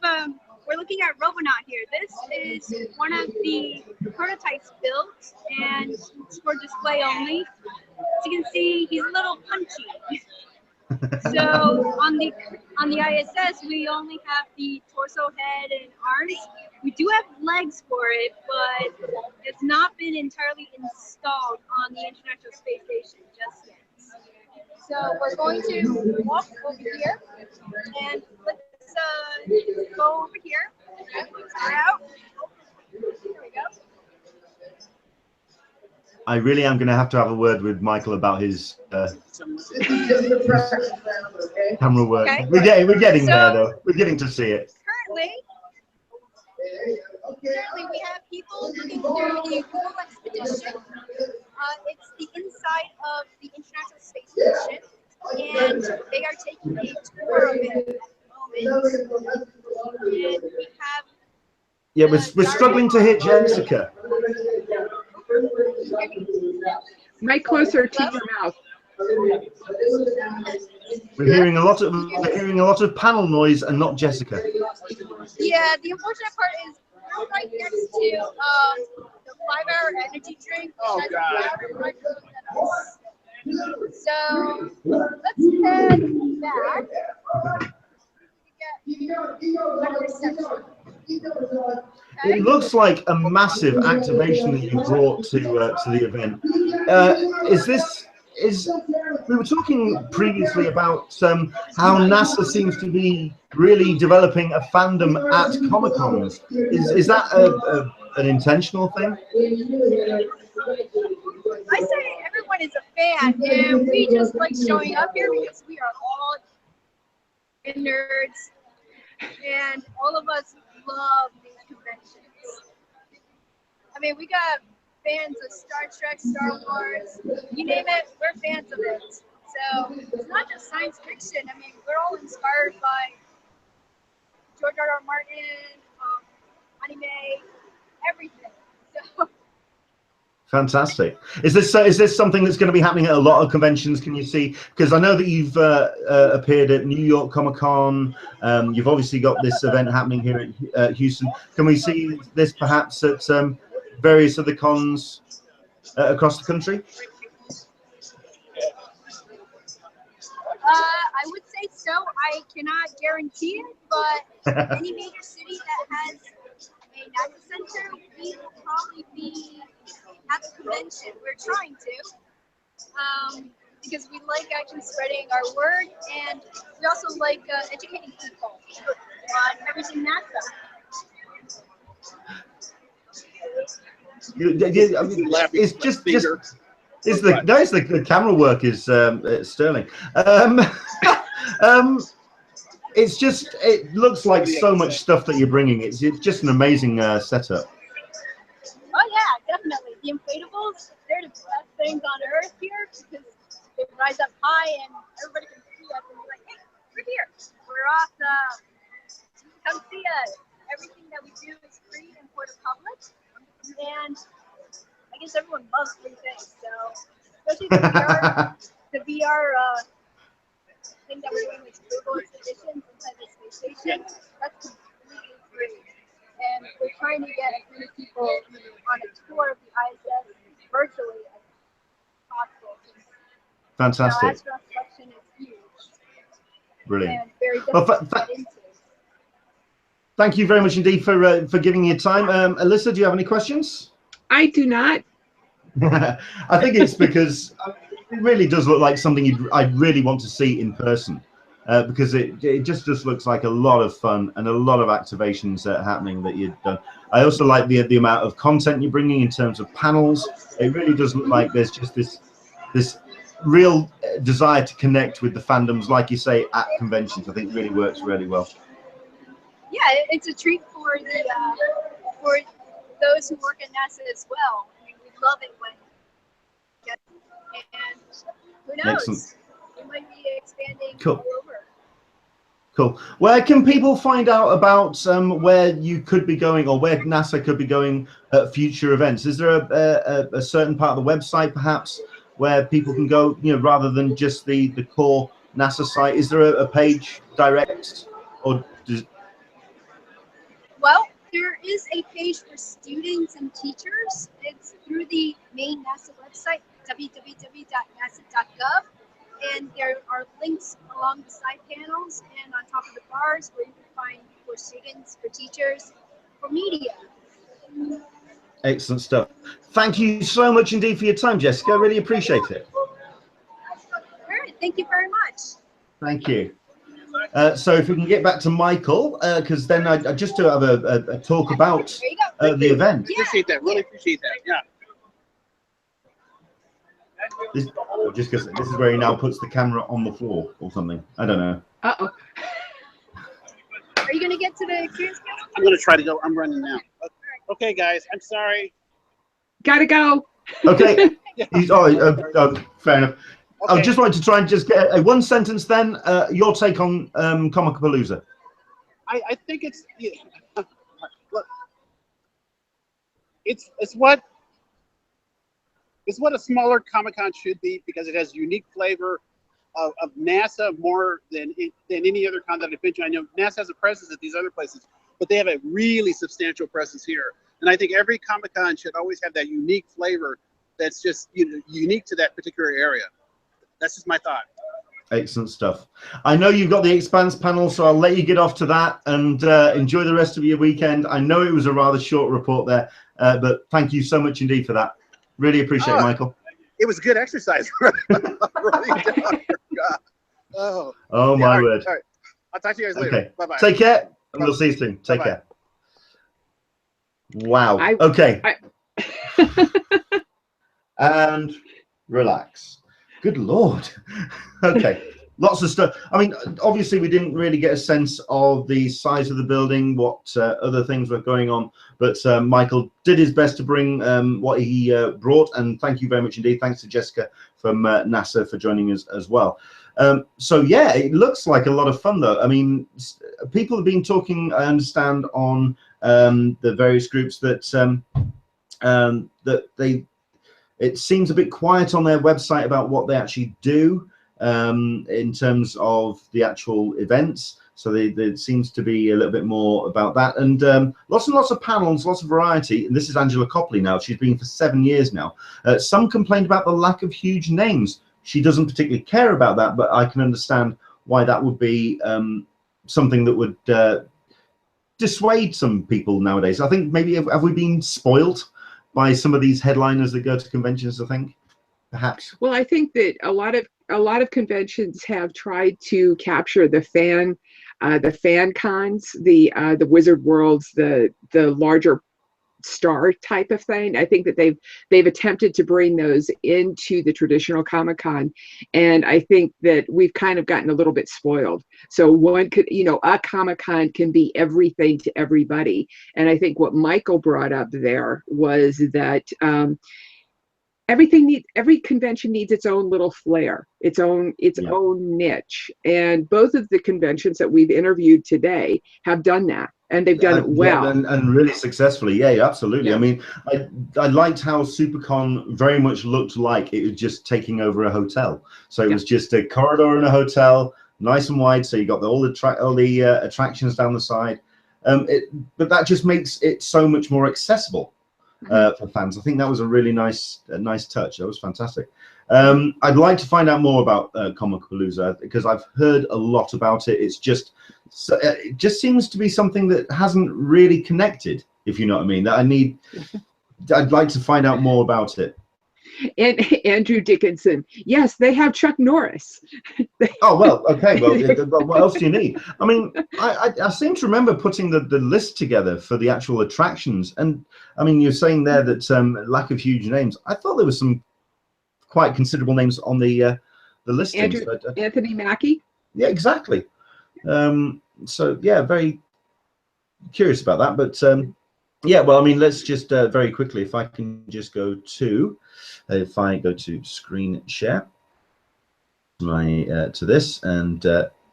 we're looking at Robonaut here. This is one of the prototypes built, and it's for display only. As you can see, he's a little punchy. So on the ISS, we only have the torso, head, and arms. We do have legs for it, but it's not been entirely installed on the International Space Station just yet. So we're going to walk over here, and let's go over here. Start out. There we go. I really am going to have a word with Michael about his camera work. Okay. We're getting there though. We're getting to see it. Currently we have people looking through the Google expedition. It's the inside of the International Space Station, and they are taking a tour of it at the moment. And we have. Yeah, we're struggling to hit Jessica. Right closer to your mouth. We're hearing a lot of panel noise and not Jessica. Yeah, the unfortunate part is we're right next to the 5-hour energy drink. Oh, God. So let's head back. It looks like a massive activation that you brought to the event. We were talking previously about how NASA seems to be really developing a fandom at Comic-Cons. Is that an intentional thing? I say everyone is a fan, and we just like showing up here because we are all nerds, and all of us love these conventions. I mean, we got fans of Star Trek, Star Wars, you name it, we're fans of it. So it's not just science fiction. I mean, we're all inspired by George R.R. Martin, anime, everything. So. Fantastic. Is this something that's going to be happening at a lot of conventions? Can you see? Because I know that you've appeared at New York Comic-Con. You've obviously got this event happening here at Houston. Can we see this perhaps at various other cons across the country? I would say so. I cannot guarantee it, but any major city that has a NASA center, we will probably be at the convention. We're trying to, because we like actually spreading our word, and we also like educating people on everything NASA. It's just the camera work is sterling. It looks like so much stuff that you're bringing. It's just an amazing setup. Oh yeah, definitely. The inflatables, they're the best things on earth here because they rise up high and everybody can see us and be like, hey, we're here. We're awesome. Come see us. Everything that we do is free and for the public. And I guess everyone loves free things. So especially the VR thing that we're doing with Google expeditions inside the space station. That's completely free. And we're trying to get as many people on a tour of the ISS virtually as possible. Fantastic. Our astronaut selection is huge. Brilliant. And very Well, difficult to get into. Thank you very much indeed for giving your time. Alyssa, do you have any questions? I do not. I think it's because it really does look like something I'd really want to see in person, because it just looks like a lot of fun and a lot of activations happening that you've done. I also like the amount of content you're bringing in terms of panels. It really does look like there's just this real desire to connect with the fandoms, like you say, at conventions. I think really works really well. Yeah, it's a treat for for those who work at NASA as well. I mean, we love it when, and who knows, Excellent. we might be expanding Cool. all over. Cool. Where can people find out about where you could be going or where NASA could be going at future events? Is there a certain part of the website perhaps where people can go, rather than just the core NASA site? Is there a page direct, or does... Well, there is a page for students and teachers. It's through the main NASA website, www.nasa.gov. And there are links along the side panels and on top of the bars where you can find for students, for teachers, for media. Excellent stuff. Thank you so much indeed for your time, Jessica. I really appreciate it. All right, thank you very much. Thank you. So if we can get back to Michael, because then I just to have a talk about the event. Yeah. Appreciate that. Really appreciate that. Yeah. This is where he now puts the camera on the floor or something. I don't know. Uh-oh. Are you going to get to the experience council? I'm going to try to go. I'm running now. Okay, guys. I'm sorry. Gotta go. Okay. Yeah. Fair enough. Okay. I just wanted to try and just get one sentence then. Your take on Comicapalooza. I think it's look, it's what a smaller Comic-Con should be, because it has unique flavor of NASA more than any other con that I've been to. I know NASA has a presence at these other places, but they have a really substantial presence here. And I think every Comic-Con should always have that unique flavor that's just unique to that particular area. That's just my thought. Excellent stuff. I know you've got the Expanse panel, so I'll let you get off to that and enjoy the rest of your weekend. I know it was a rather short report there, but thank you so much indeed for that. Really appreciate it, Michael. It was good exercise. Oh my word. All right. I'll talk to you guys later. Okay. Bye-bye. Take care, and we'll see you soon. Take care. Wow. Okay. And relax. Good Lord. Okay. Lots of stuff. I mean, obviously, we didn't really get a sense of the size of the building, what other things were going on. But Michael did his best to bring what he brought. And thank you very much indeed. Thanks to Jessica from NASA for joining us as well. So, yeah, it looks like a lot of fun, though. I mean, people have been talking, I understand, on the various groups that it seems a bit quiet on their website about what they actually do in terms of the actual events. So there seems to be a little bit more about that, and lots and lots of panels, lots of variety. And this is Angela Copley now. She's been for 7 years now. Some complained about the lack of huge names. She doesn't particularly care about that, but I can understand why that would be something that would dissuade some people nowadays. I think maybe have we been spoiled by some of these headliners that go to conventions, I think, perhaps? Well, I think that a lot of conventions have tried to capture the fan cons, the Wizard Worlds, the larger star type of thing. I think that they've attempted to bring those into the traditional Comic-Con, and I think that we've kind of gotten a little bit spoiled. So one could, a Comic-Con can be everything to everybody, and I think what Michael brought up there was that every convention needs its own little flair, its own niche, and both of the conventions that we've interviewed today have done that. and they've done it well. Yeah, and really successfully. Yeah, absolutely. Yeah. I mean, I liked how SuperCon very much looked like it was just taking over a hotel. So it was just a corridor in a hotel, nice and wide. So you got all the attractions down the side. But that just makes it so much more accessible for fans. I think that was a really nice touch. That was fantastic. I'd like to find out more about Comicpalooza because I've heard a lot about it. It just seems to be something that hasn't really connected, if you know what I mean. I'd like to find out more about it. And Andrew Dickinson, yes, they have Chuck Norris. Oh, well, okay. Well, what else do you need? I mean, I seem to remember putting the list together for the actual attractions. And I mean, you're saying there that lack of huge names. I thought there was some quite considerable names on the listings. Anthony Mackie? Yeah, exactly. So, yeah, very curious about that. But, yeah, well, I mean, let's just very quickly, if I can just go to screen share to this, and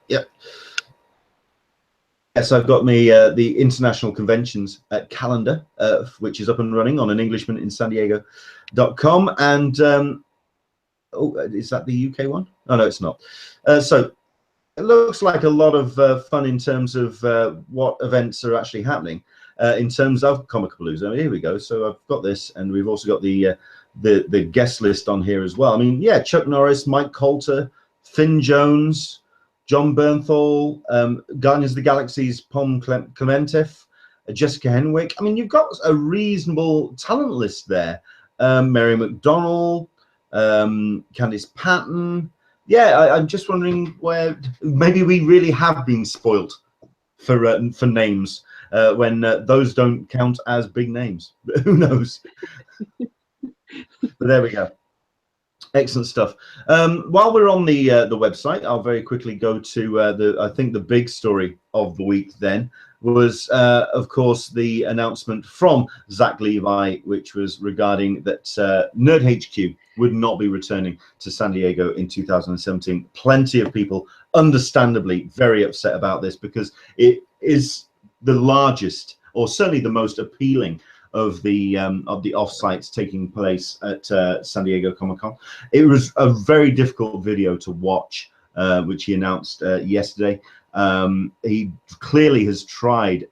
yeah. Yes, I've got me the international conventions calendar, which is up and running on an Englishman in San Diego.com. And oh, is that the UK one? Oh, no, it's not. So it looks like a lot of fun in terms of what events are actually happening in terms of Comicpalooza. Here we go. So I've got this, and we've also got the guest list on here as well. I mean, yeah, Chuck Norris, Mike Coulter, Finn Jones, John Bernthal, Guardians of the Galaxy's Pom Klementieff, Jessica Henwick. I mean, you've got a reasonable talent list there. Mary McDonnell, Candice Patton. Yeah, I'm just wondering where maybe we really have been spoilt for names when those don't count as big names. Who knows? But there we go. Excellent stuff. While we're on the website, I'll very quickly go to I think the big story of the week then was, of course, the announcement from Zach Levi, which was regarding that Nerd HQ would not be returning to San Diego in 2017. Plenty of people, understandably, very upset about this because it is the largest, or certainly the most appealing, of the offsites taking place at San Diego Comic-Con. It was a very difficult video to watch, which he announced yesterday. He clearly has tried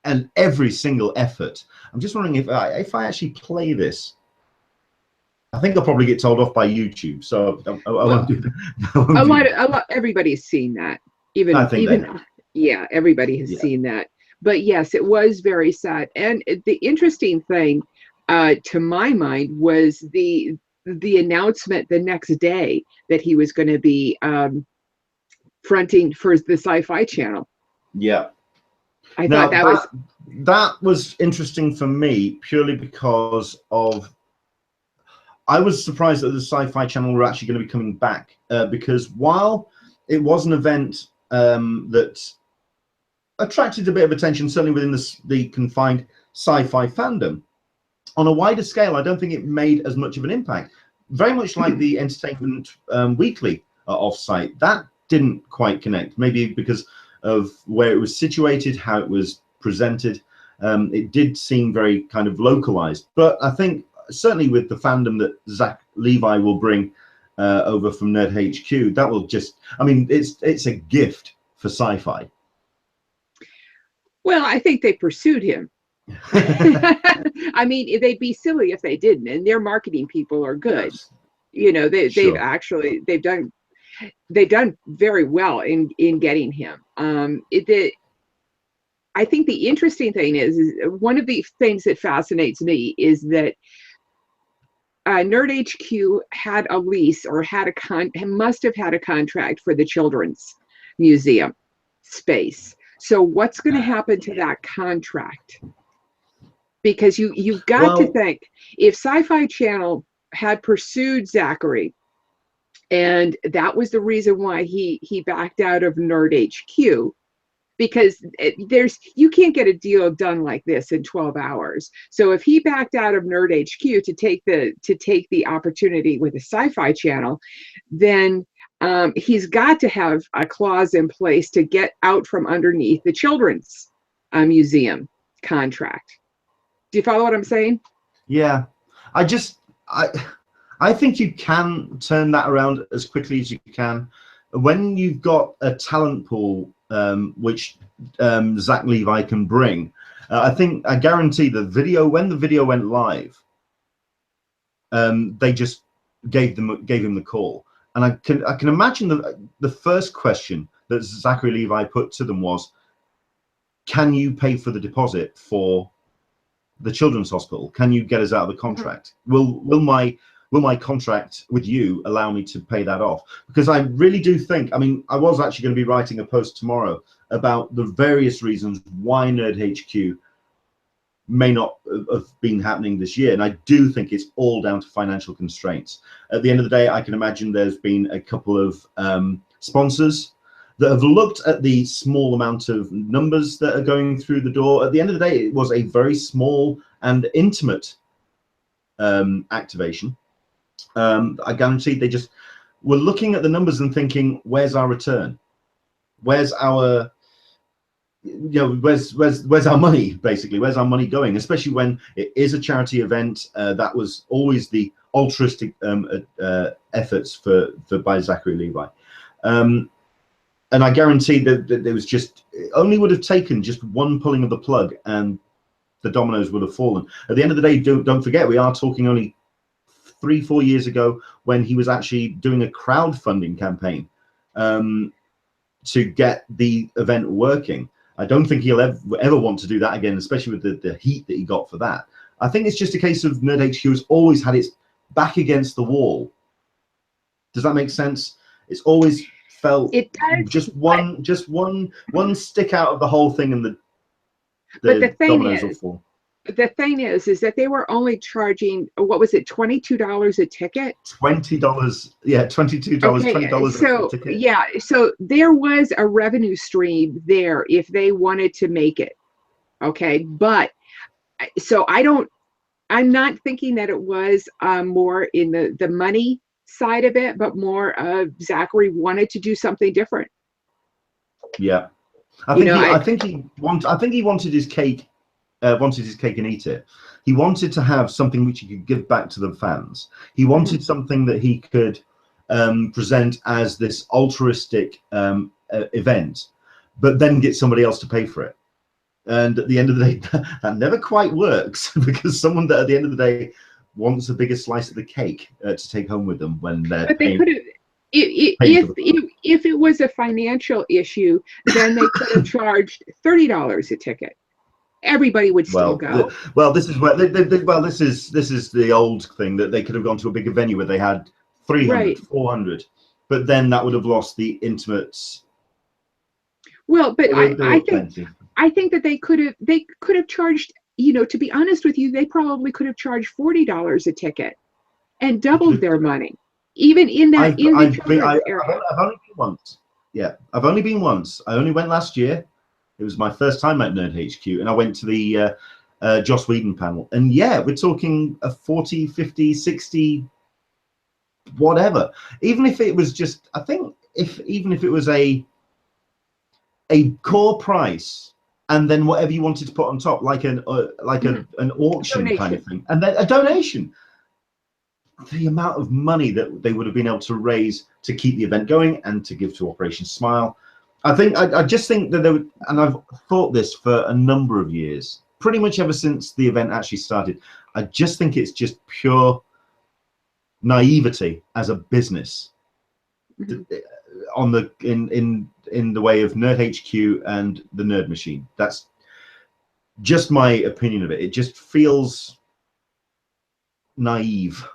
and every single effort. I'm just wondering if I actually play this, I think I'll probably get told off by YouTube. So I won't do that. Everybody's seen that. Yeah, everybody has seen that. But yes, it was very sad. And the interesting thing, to my mind, was the announcement the next day that he was going to be fronting for the Sci-Fi Channel. Yeah, I thought that was interesting for me purely because of I was surprised that the Sci-Fi Channel were actually going to be coming back because while it was an event that attracted a bit of attention, certainly within the confined sci-fi fandom, on a wider scale, I don't think it made as much of an impact. Very much like the Entertainment Weekly offsite, that didn't quite connect, maybe because of where it was situated, how it was presented. It did seem very kind of localized, but I think certainly with the fandom that Zach Levi will bring over from Nerd HQ, that will just, I mean, it's a gift for sci-fi. Well, I think they pursued him. I mean, they'd be silly if they didn't, and their marketing people are good. Yes. You know, they've done very well in getting him. I think the interesting thing is one of the things that fascinates me is that Nerd HQ had a lease or must have had a contract for the Children's Museum space. So what's going to happen to that contract? Because you've got to think, if Sci-Fi Channel had pursued Zachary, and that was the reason why he backed out of Nerd HQ, because you can't get a deal done like this in 12 hours. So if he backed out of Nerd HQ to take the opportunity with the Sci-Fi Channel, then he's got to have a clause in place to get out from underneath the Children's museum contract. Do you follow what I'm saying? Yeah, I think you can turn that around as quickly as you can when you've got a talent pool, which Zach Levi can bring. I guarantee the video, when the video went live, they just gave him the call, and I can imagine the first question that Zachary Levi put to them was, "Can you pay for the deposit for the children's hospital? Can you get us out of the contract? Will my contract with you allow me to pay that off?" Because I really do think, I mean, I was actually going to be writing a post tomorrow about the various reasons why Nerd HQ may not have been happening this year, and I do think it's all down to financial constraints. At the end of the day, I can imagine there's been a couple of sponsors that have looked at the small amount of numbers that are going through the door. At the end of the day, it was a very small and intimate activation. I guarantee they just were looking at the numbers and thinking, where's our return? Where's our, where's our money, basically? Where's our money going? Especially when it is a charity event. That was always the altruistic efforts by Zachary Levi. And I guarantee that there was it only would have taken just one pulling of the plug and the dominoes would have fallen. At the end of the day, don't forget, we are talking only 3-4 years ago when he was actually doing a crowdfunding campaign to get the event working. I don't think he'll ever want to do that again, especially with the heat that he got for that. I think it's just a case of Nerd HQ has always had its back against the wall. Does that make sense? It's always felt it does, just one stick out of the whole thing, and the dominoes will fall. The thing is that they were only charging, what was it, $22 a ticket? $20, yeah, $22, okay, $20 a ticket. Yeah, so there was a revenue stream there if they wanted to make it. Okay, but so I'm not thinking that it was more in the money side of it, but more of Zachary wanted to do something different. Yeah, I think he wanted his cake. Wanted his cake and eat it. He wanted to have something which he could give back to the fans. He wanted something that he could present as this altruistic event, but then get somebody else to pay for it. And at the end of the day, that never quite works, because someone that at the end of the day wants a bigger slice of the cake to take home with them when they're but they could have, if it was a financial issue, then they could have charged $30 a ticket. Everybody would still go. This is where this is the old thing, that they could have gone to a bigger venue where they had 300, right, 400, but then that would have lost the intimates. Well, but I think that they could have charged, to be honest with you, they probably could have charged $40 a ticket and doubled their money, even in that I've only been once. Yeah, I've only been once. I only went last year. It was my first time at Nerd HQ, and I went to the Joss Whedon panel. And yeah, we're talking a 40, 50, 60, whatever. Even if it was just, I think even if it was a core price, and then whatever you wanted to put on top, like an auction kind of thing, and then a donation. The amount of money that they would have been able to raise to keep the event going and to give to Operation Smile. I just think that and I've thought this for a number of years, pretty much ever since the event actually started. I just think it's just pure naivety as a business on the in the way of Nerd HQ and the Nerd Machine. That's just my opinion of it. It just feels naive,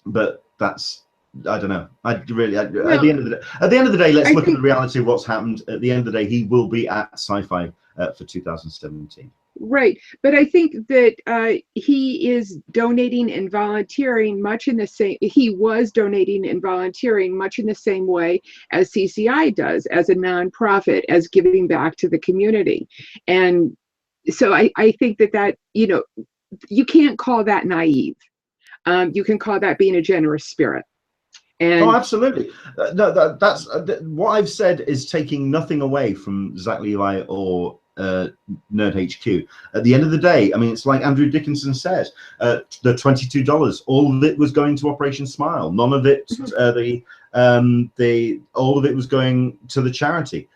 but that's, I don't know. At the end of the day, let's look at the reality of what's happened. At the end of the day, he will be at Sci-Fi for 2017. Right, but I think that he is donating and volunteering much in the same. He was donating and volunteering much in the same way as CCI does, as a nonprofit, as giving back to the community. And so I think that you can't call that naive. You can call that being a generous spirit. And oh, absolutely. No, that's what I've said is taking nothing away from Zach Levi or Nerd HQ. At the end of the day, I mean, it's like Andrew Dickinson says, the $22, all of it was going to Operation Smile. None of it, all of it was going to the charity.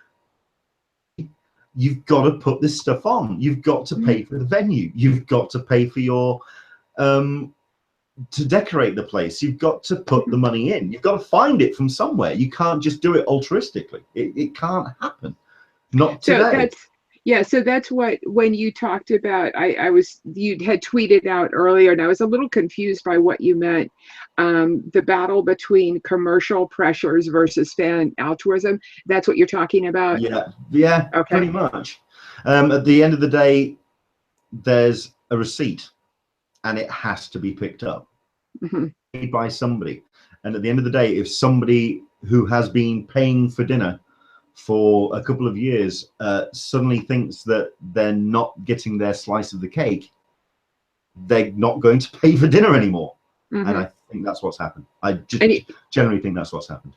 You've got to put this stuff on. You've got to pay for the venue. You've got to pay for your to decorate the place. You've got to put the money in. You've got to find it from somewhere. You can't just do it altruistically. It can't happen. Not today. So that's what, when you talked about, you had tweeted out earlier, and I was a little confused by what you meant. The battle between commercial pressures versus fan altruism. That's what you're talking about? Yeah, okay. Pretty much. At the end of the day, there's a receipt, and it has to be picked up by somebody. And at the end of the day, if somebody who has been paying for dinner for a couple of years suddenly thinks that they're not getting their slice of the cake, they're not going to pay for dinner anymore. And I think that's what's happened. I just generally think that's what's happened.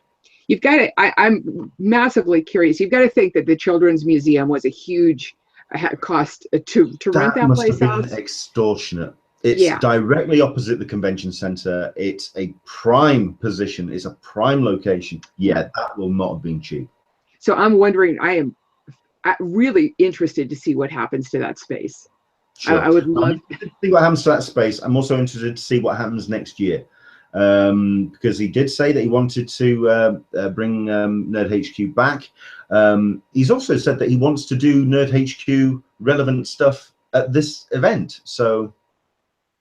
You've got to, I'm massively curious. You've got to think that the Children's Museum was a huge cost to rent that place out. Been extortionate. It's directly opposite the convention center. It's a prime position. It's a prime location. Yeah, that will not have been cheap. So I'm wondering, I am really interested to see what happens to that space. Sure. I would love to see what happens to that space. I'm also interested to see what happens next year, because he did say that he wanted to bring Nerd HQ back. He's also said that he wants to do Nerd HQ relevant stuff at this event. So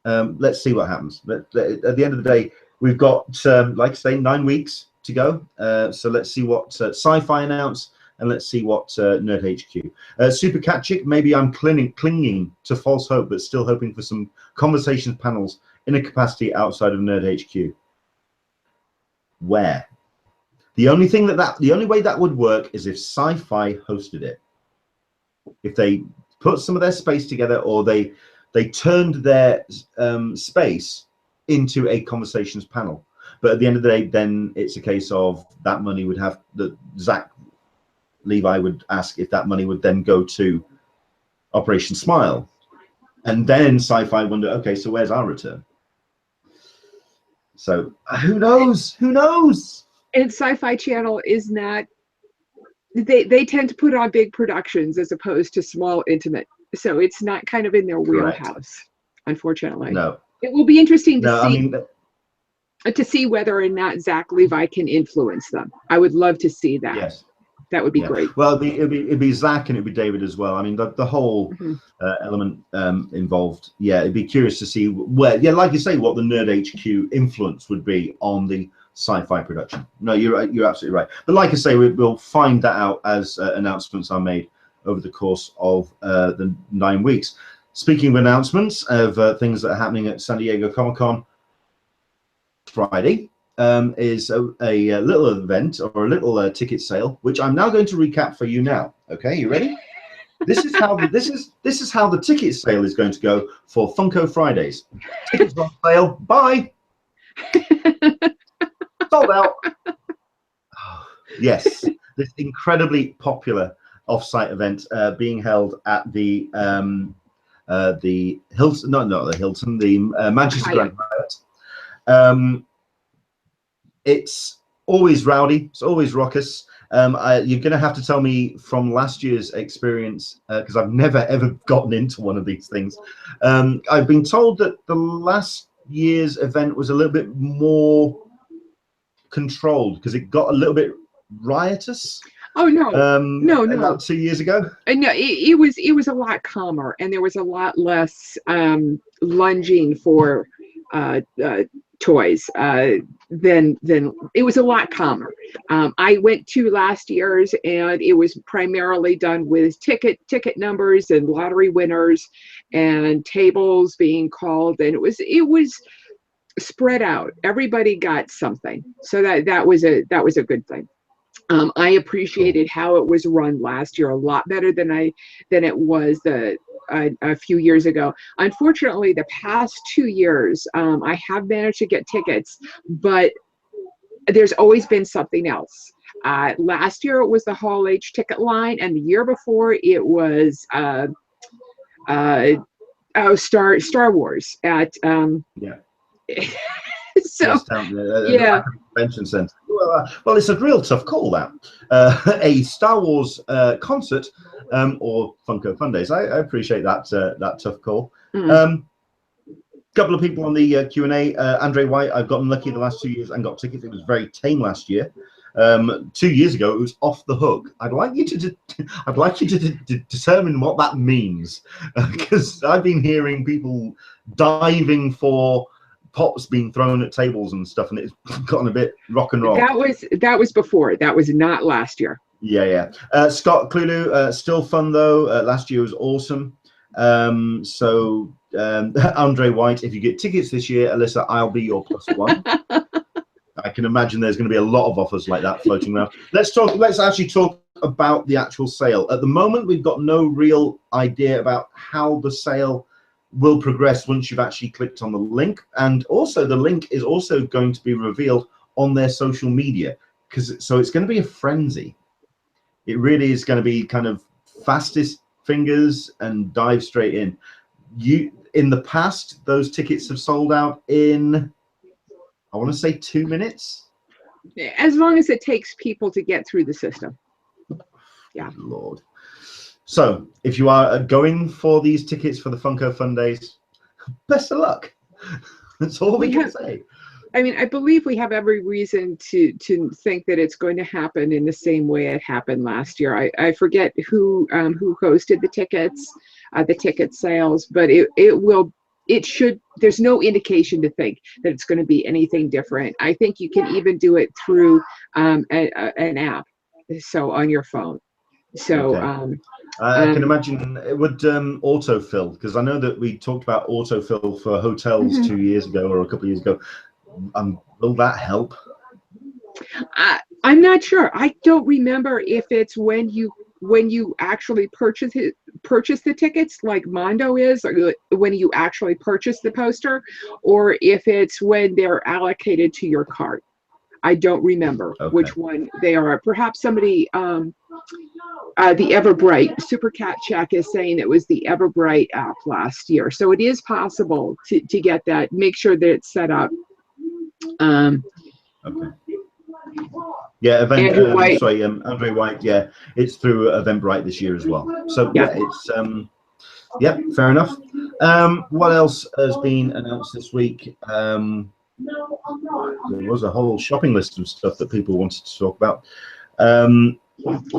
let's see what happens. But at the end of the day, we've got, like I say, 9 weeks to go. So let's see what Sci-Fi announced, and let's see what Nerd HQ. Super Cat Chick, maybe I'm clinging to false hope, but still hoping for some conversations panels in a capacity outside of Nerd HQ. Where? The only thing the only way that would work is if Sci-Fi hosted it. If they put some of their space together, or they turned their space into a conversations panel. But at the end of the day, then it's a case of that money would have, Zach Levi would ask if that money would then go to Operation Smile. And then Sci-Fi wonder, okay, so where's our return? So who knows? Who knows? And Sci-Fi Channel is not, they tend to put on big productions as opposed to small, intimate. So it's not kind of in their wheelhouse, unfortunately. No. It will be interesting to see. I mean, to see whether or not Zach Levi can influence them. I would love to see that. Yes. That would be great. Well, it'd be Zach and it'd be David as well. I mean, the whole element involved. Yeah, it'd be curious to see where, like you say, what the Nerd HQ influence would be on the Sci-Fi production. No, you're absolutely right. But like I say, we'll find that out as announcements are made over the course of the 9 weeks. Speaking of announcements of things that are happening at San Diego Comic-Con, Friday is a little event, or a little ticket sale, which I'm now going to recap for you now. Okay, you ready? This is how this is how the ticket sale is going to go for Funko Fridays. Tickets on sale. Bye. Sold out. Oh, yes, this incredibly popular off-site event being held at the Hilton, not the Hilton, the Manchester Grand Hyatt. It's always rowdy. It's always raucous. You're going to have to tell me from last year's experience, because I've never ever gotten into one of these things. I've been told that the last year's event was a little bit more controlled because it got a little bit riotous. Oh no, no. About 2 years ago. No, it was a lot calmer, and there was a lot less lunging for toys than it was a lot calmer. I went to last year's, and it was primarily done with ticket numbers and lottery winners and tables being called, and it was spread out. Everybody got something, so that was a good thing. I appreciated how it was run last year a lot better than it was a few years ago. Unfortunately, the past 2 years, I have managed to get tickets, but there's always been something else. Last year it was the Hall H ticket line, and the year before it was Star Wars at Yeah. so Yes, down there, yeah. the convention center. Well, it's a real tough call, that. A Star Wars concert or Funko Fun Days. I appreciate that that tough call. Couple of people on the Q&A. Andre White, I've gotten lucky the last 2 years and got tickets. It was very tame last year. 2 years ago, it was off the hook. I'd like you to determine what that means, because I've been hearing people diving for pops being thrown at tables and stuff, and it's gotten a bit rock and roll. That was before. That was not last year. Yeah. Scott Clulu, still fun though. Last year was awesome. Andre White, if you get tickets this year, Alyssa, I'll be your +1. I can imagine there's going to be a lot of offers like that floating around. Let's actually talk about the actual sale. At the moment, we've got no real idea about how the sale will progress once you've actually clicked on the link, and also the link is also going to be revealed on their social media, so it's going to be a frenzy. It really is going to be kind of fastest fingers and dive straight in. In the past, those tickets have sold out in, I want to say, 2 minutes. As long as it takes people to get through the system. Yeah. Lord. So if you are going for these tickets for the Funko Fun Days, best of luck. That's all we can say. I mean, I believe we have every reason to think that it's going to happen in the same way it happened last year. I forget who hosted the ticket sales, but it should. There's no indication to think that it's going to be anything different. I think you can even do it through an app, so on your phone. So. Okay. I can imagine it would autofill, because I know that we talked about autofill for hotels 2 years ago or a couple of years ago. Will that help? I'm not sure. I don't remember if it's when you actually purchase the tickets, like Mondo is, or when you actually purchase the poster, or if it's when they're allocated to your cart. I don't remember which one they are. Perhaps somebody, the Everbright, Super Cat Check is saying it was the Everbright app last year. So it is possible to get that. Make sure that it's set up. Okay. Yeah, Andre White. Yeah, it's through Eventbrite this year as well. So yeah, it's yeah, fair enough. What else has been announced this week? There was a whole shopping list of stuff that people wanted to talk about.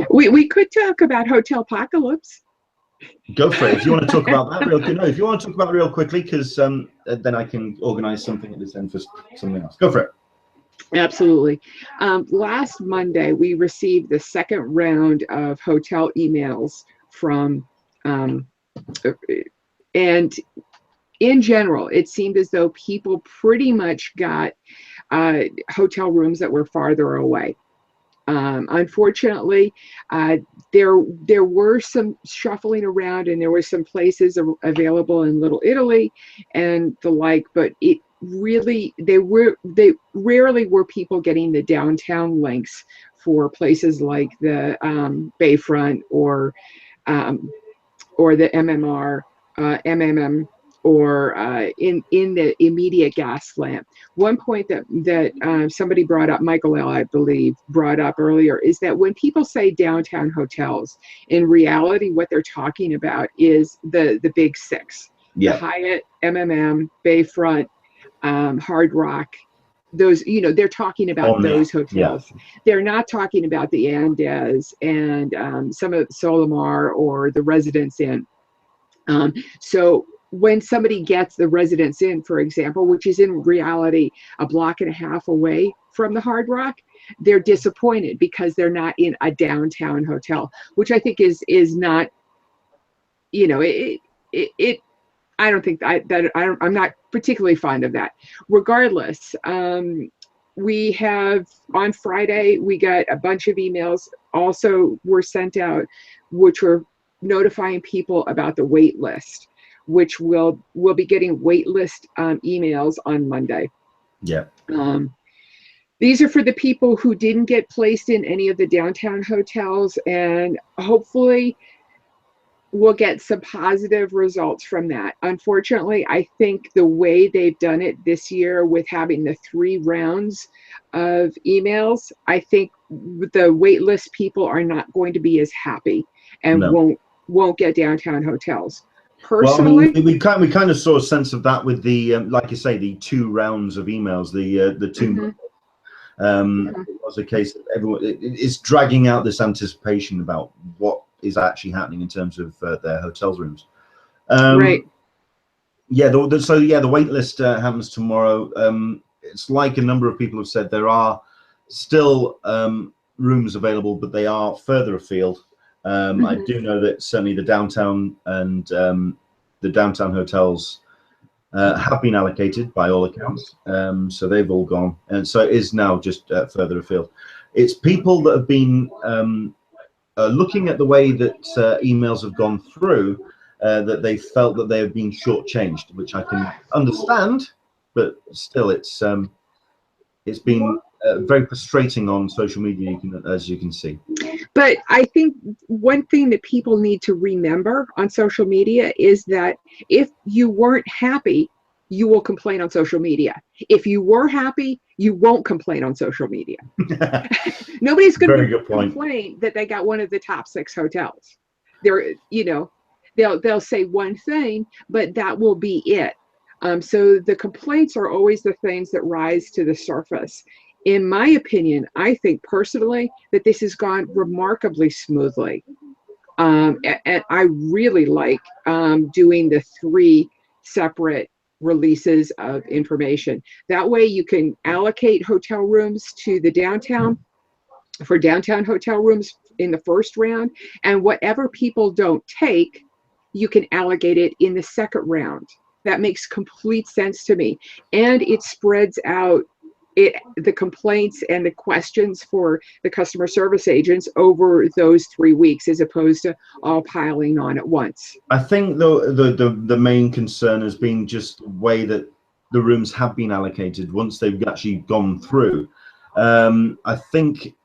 We could talk about Hotel Apocalypse. Go for it. If you want to talk about that real quickly, if you want to talk about it real quickly, because then I can organize something at this end for something else. Go for it. Absolutely. Last Monday, we received the second round of hotel emails from, and in general, it seemed as though people pretty much got hotel rooms that were farther away. Unfortunately, there were some shuffling around, and there were some places available in Little Italy and the like, but it really, they rarely were people getting the downtown links for places like the Bayfront or the MMR, MMM, or in the immediate Gaslamp. One point that somebody brought up, Michael L., I believe, brought up earlier, is that when people say downtown hotels, in reality, what they're talking about is the big six. Yeah. The Hyatt, MMM, Bayfront, Hard Rock. Those, they're talking about those hotels. Yeah. They're not talking about the Andes and some of Solamar or the Residence Inn. So when somebody gets the Residence Inn, for example, which is in reality a block and a half away from the Hard Rock, they're disappointed because they're not in a downtown hotel, which I think is not, I don't think I'm not particularly fond of that. Regardless, we have, on Friday, we got a bunch of emails also were sent out, which were notifying people about the wait list, which we'll be getting wait list emails on Monday. Yeah. These are for the people who didn't get placed in any of the downtown hotels, and hopefully we'll get some positive results from that. Unfortunately, I think the way they've done it this year with having the 3 rounds of emails, I think the wait list people are not going to be as happy and No. won't get downtown hotels. Personally, Personally, well, we kind of saw a sense of that with the like you say, the 2 rounds of emails, the 2. It was a case of everyone. It's dragging out this anticipation about what is actually happening in terms of their hotels rooms. right. Yeah. The wait list happens tomorrow. It's like a number of people have said, there are still rooms available, but they are further afield. I do know that certainly the downtown and the downtown hotels have been allocated by all accounts, so they've all gone, and so it is now just further afield. It's people that have been looking at the way that emails have gone through, that they felt that they have been shortchanged, which I can understand, but still, it's been very frustrating on social media, as you can see. But I think one thing that people need to remember on social media is that if you weren't happy, you will complain on social media. If you were happy, you won't complain on social media. Nobody's going to complain that they got one of the top 6 hotels. They're, they'll say one thing, but that will be it. So the complaints are always the things that rise to the surface. In my opinion, I think personally that this has gone remarkably smoothly. And I really like doing the 3 separate releases of information. That way you can allocate hotel rooms to the downtown for downtown hotel rooms in the first round, and whatever people don't take, you can allocate it in the second round. That makes complete sense to me. And it spreads out the complaints and the questions for the customer service agents over those 3 weeks, as opposed to all piling on at once. I think the main concern has been just the way that the rooms have been allocated once they've actually gone through. I think,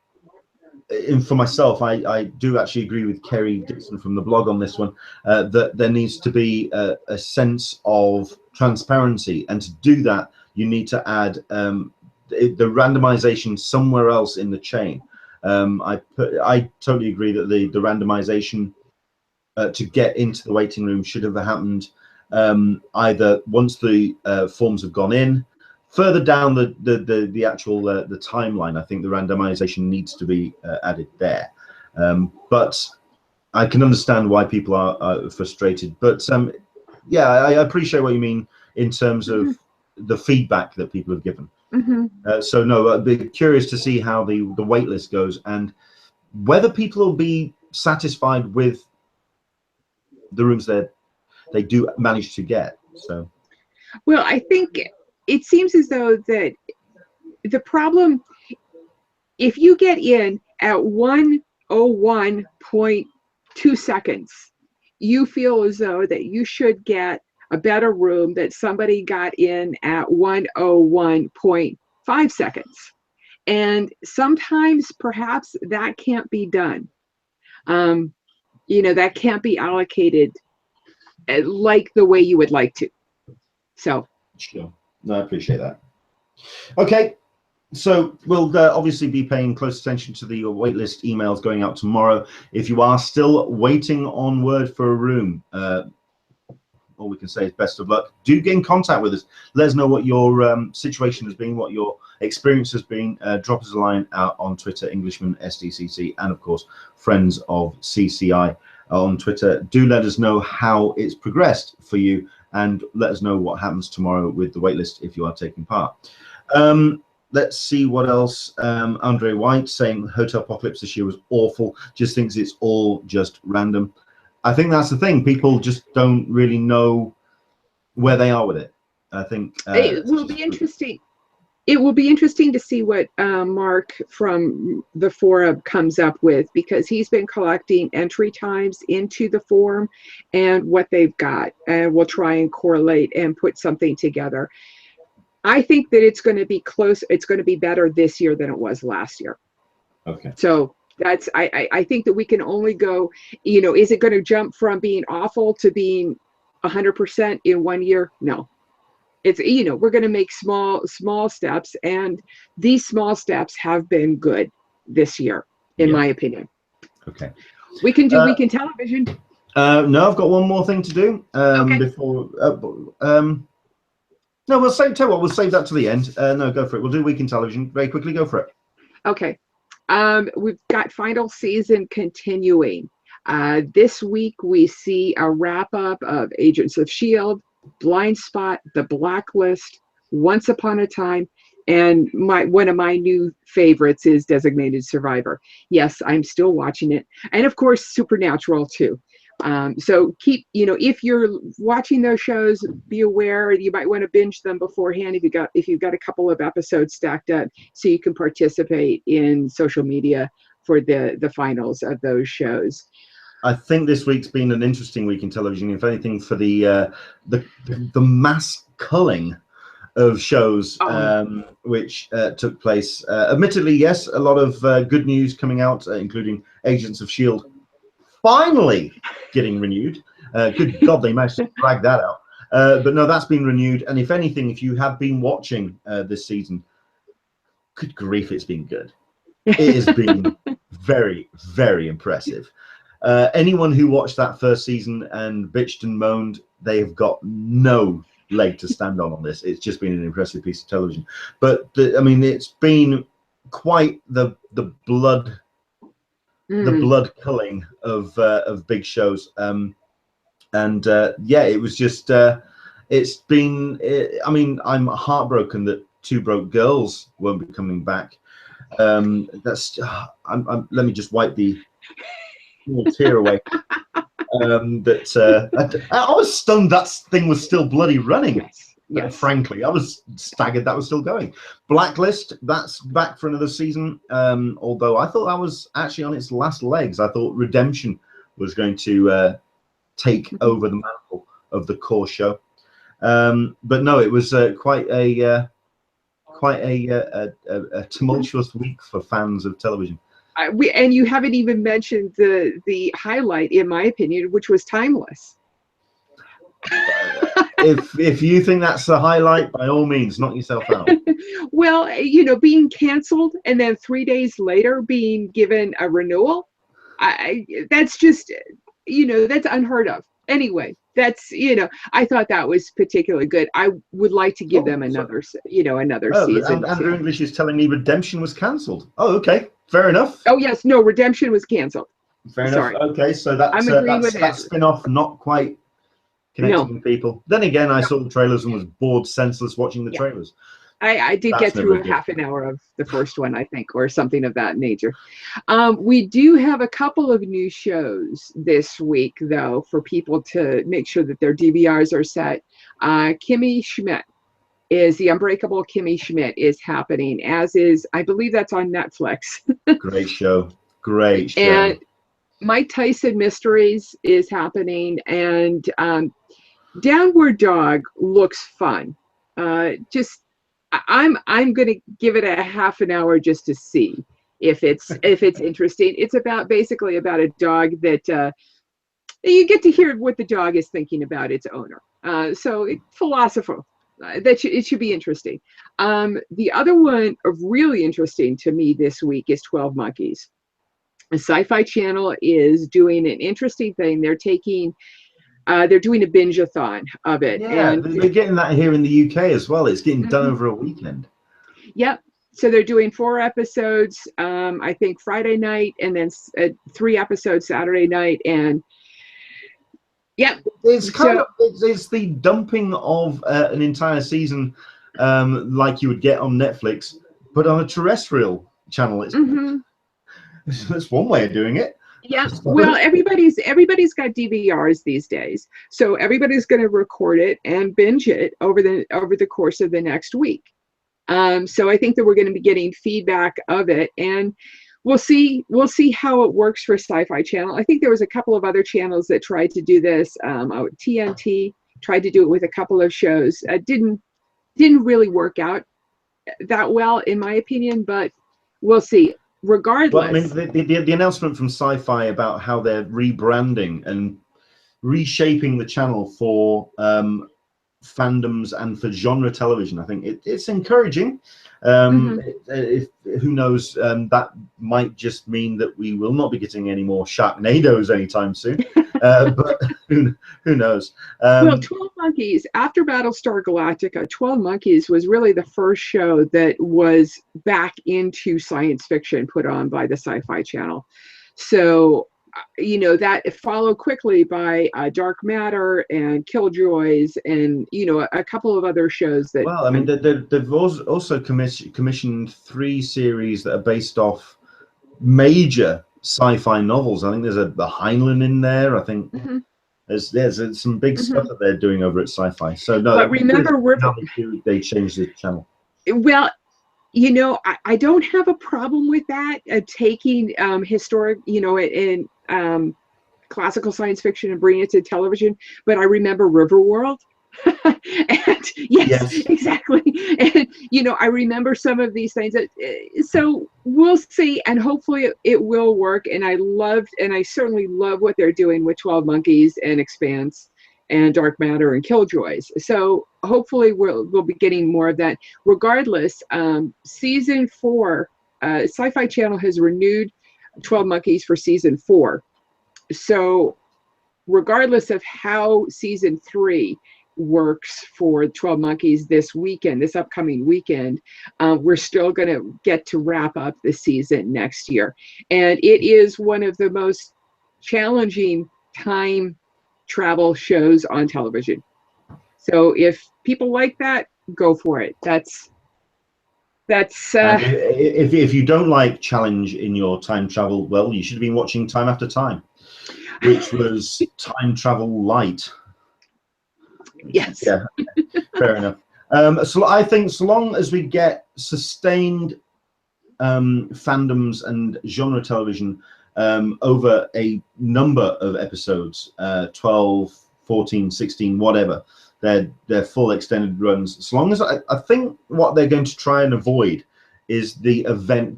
and for myself, I do actually agree with Kerry Dixon from the blog on this one, that there needs to be a sense of transparency, and to do that, you need to add the randomization somewhere else in the chain. I totally agree that the randomization to get into the waiting room should have happened either once the forms have gone in, further down the actual the timeline. I think the randomization needs to be added there, but I can understand why people are frustrated. But yeah, I appreciate what you mean in terms of the feedback that people have given. So no, I'd be curious to see how the wait list goes, and whether people will be satisfied with the rooms that they do manage to get. So, well, I think it seems as though that the problem, if you get in at 101.2 seconds, you feel as though that you should get a better room that somebody got in at 101.5 seconds. And sometimes perhaps that can't be done. That can't be allocated like the way you would like to. So. Sure. No, I appreciate that. Okay. So we'll obviously be paying close attention to the waitlist emails going out tomorrow. If you are still waiting on word for a room, all we can say is best of luck. Do get in contact with us. Let us know what your situation has been, what your experience has been. Drop us a line out on Twitter, Englishman SDCC, and of course, Friends of CCI on Twitter. Do let us know how it's progressed for you, and let us know what happens tomorrow with the waitlist if you are taking part. Let's see what else. Andre White saying Hotel Apocalypse this year was awful. Just thinks it's all just random. I think that's the thing. People just don't really know where they are with it. I think it will be interesting. It will be interesting to see what Mark from the forum comes up with, because he's been collecting entry times into the form and what they've got, and we'll try and correlate and put something together. I think that it's going to be close. It's going to be better this year than it was last year. Okay. So that's, I think that we can only go, is it going to jump from being awful to being 100% in 1 year? No. It's, we're going to make small steps, and these small steps have been good this year, in my opinion. Okay. We can do weekend television. No, I've got one more thing to do before. No, we'll save. Tell you what, we'll save that to the end. No, go for it. We'll do weekend television very quickly. Go for it. Okay. We've got final season continuing. This week we see a wrap up of Agents of S.H.I.E.L.D., Blind Spot, The Blacklist, Once Upon a Time, and one of my new favorites is Designated Survivor. Yes, I'm still watching it, and of course Supernatural too. So keep, if you're watching those shows, be aware you might want to binge them beforehand if you've got a couple of episodes stacked up, so you can participate in social media for the finals of those shows. I think this week's been an interesting week in television, if anything, for the mass culling of shows which took place. Admittedly, yes, a lot of good news coming out, including Agents of S.H.I.E.L.D. finally getting renewed. Good God, they managed to drag that out. But no, that's been renewed. And if anything, if you have been watching this season, good grief, it's been good. It has been very, very impressive. Anyone who watched that first season and bitched and moaned, they have got no leg to stand on this. It's just been an impressive piece of television. But it's been quite the blood culling of big shows. It was just it's been I'm heartbroken that Two Broke Girls won't be coming back. Let me just wipe the tear away. I was stunned that thing was still bloody running. Yes. Frankly, I was staggered that was still going. Blacklist, that's back for another season. Although I thought that was actually on its last legs. I thought Redemption was going to take over the mantle of the core show. But no, it was quite a tumultuous week for fans of television. And you haven't even mentioned the highlight, in my opinion, which was Timeless. If you think that's the highlight, by all means, knock yourself out. Well, being canceled and then 3 days later being given a renewal, that's just, that's unheard of. Anyway, that's, I thought that was particularly good. I would like to give them another season. Andrew English is telling me Redemption was cancelled. Oh, okay. Fair enough. Oh, yes. No, Redemption was canceled. Fair enough. Okay, so that's that spin-off not quite connecting people. Then again, I saw the trailers and was bored senseless watching the trailers. I did get through half an hour of the first one, I think, or something of that nature. We do have a couple of new shows this week, though, for people to make sure that their DVRs are set. Kimmy Schmidt is The Unbreakable Kimmy Schmidt is happening, as is, I believe that's on Netflix. Great show. Great show. And Mike Tyson Mysteries is happening, and Downward Dog looks fun. I'm going to give it a half an hour just to see if it's interesting. It's basically about a dog that you get to hear what the dog is thinking about its owner. Philosophical. It should be interesting. The other one really interesting to me this week is 12 Monkeys. The Sci-Fi Channel is doing an interesting thing. They're doing a binge-a-thon of it. Yeah, and they're getting that here in the UK as well. It's getting done over a weekend. Yep. So they're doing 4 episodes, I think Friday night, and then 3 episodes Saturday night. And yeah, it's it's the dumping of an entire season like you would get on Netflix, but on a terrestrial channel. That's one way of doing it. Yeah, well, everybody's got DVRs these days, so everybody's going to record it and binge it over the course of the next week. So I think that we're going to be getting feedback of it, and we'll see how it works for Sci-Fi Channel. I think there was a couple of other channels that tried to do this. TNT tried to do it with a couple of shows. Didn't didn't really work out that well, in my opinion, but we'll see. Regardless. Well, I mean, the announcement from Sci-Fi about how they're rebranding and reshaping the channel for fandoms and for genre television, I think it's encouraging. Who knows, that might just mean that we will not be getting any more Sharknadoes anytime soon. But who knows? Well, 12 Monkeys, after Battlestar Galactica, 12 Monkeys was really the first show that was back into science fiction put on by the Sci-Fi Channel. So, you know, that followed quickly by Dark Matter and Killjoys and, you know, a couple of other shows that... Well, I mean, they've also commissioned 3 series that are based off major sci-fi novels. I think there's the Heinlein in there. I think there's some big stuff that they're doing over at Sci-Fi. So no, but remember, they changed the channel. Well, you know, I don't have a problem with that, taking historic, you know, in classical science fiction and bringing it to television. But I remember Riverworld. And yes, exactly. And you know, I remember some of these things. So we'll see, and hopefully it will work. And I certainly love what they're doing with 12 Monkeys and Expanse and Dark Matter and Killjoys. So hopefully we'll be getting more of that. Regardless, season 4, Sci-Fi Channel has renewed 12 Monkeys for season 4. So regardless of how season 3 works for 12 Monkeys this upcoming weekend, we're still going to get to wrap up the season next year. And it is one of the most challenging time travel shows on television. So if people like that, go for it. That's if you don't like challenge in your time travel, well, you should have been watching Time After Time, which was time travel light. Yes. Yeah, fair enough. So I think so long as we get sustained fandoms and genre television over a number of episodes, 12, 14, 16, whatever, their full extended runs, so long as I think what they're going to try and avoid is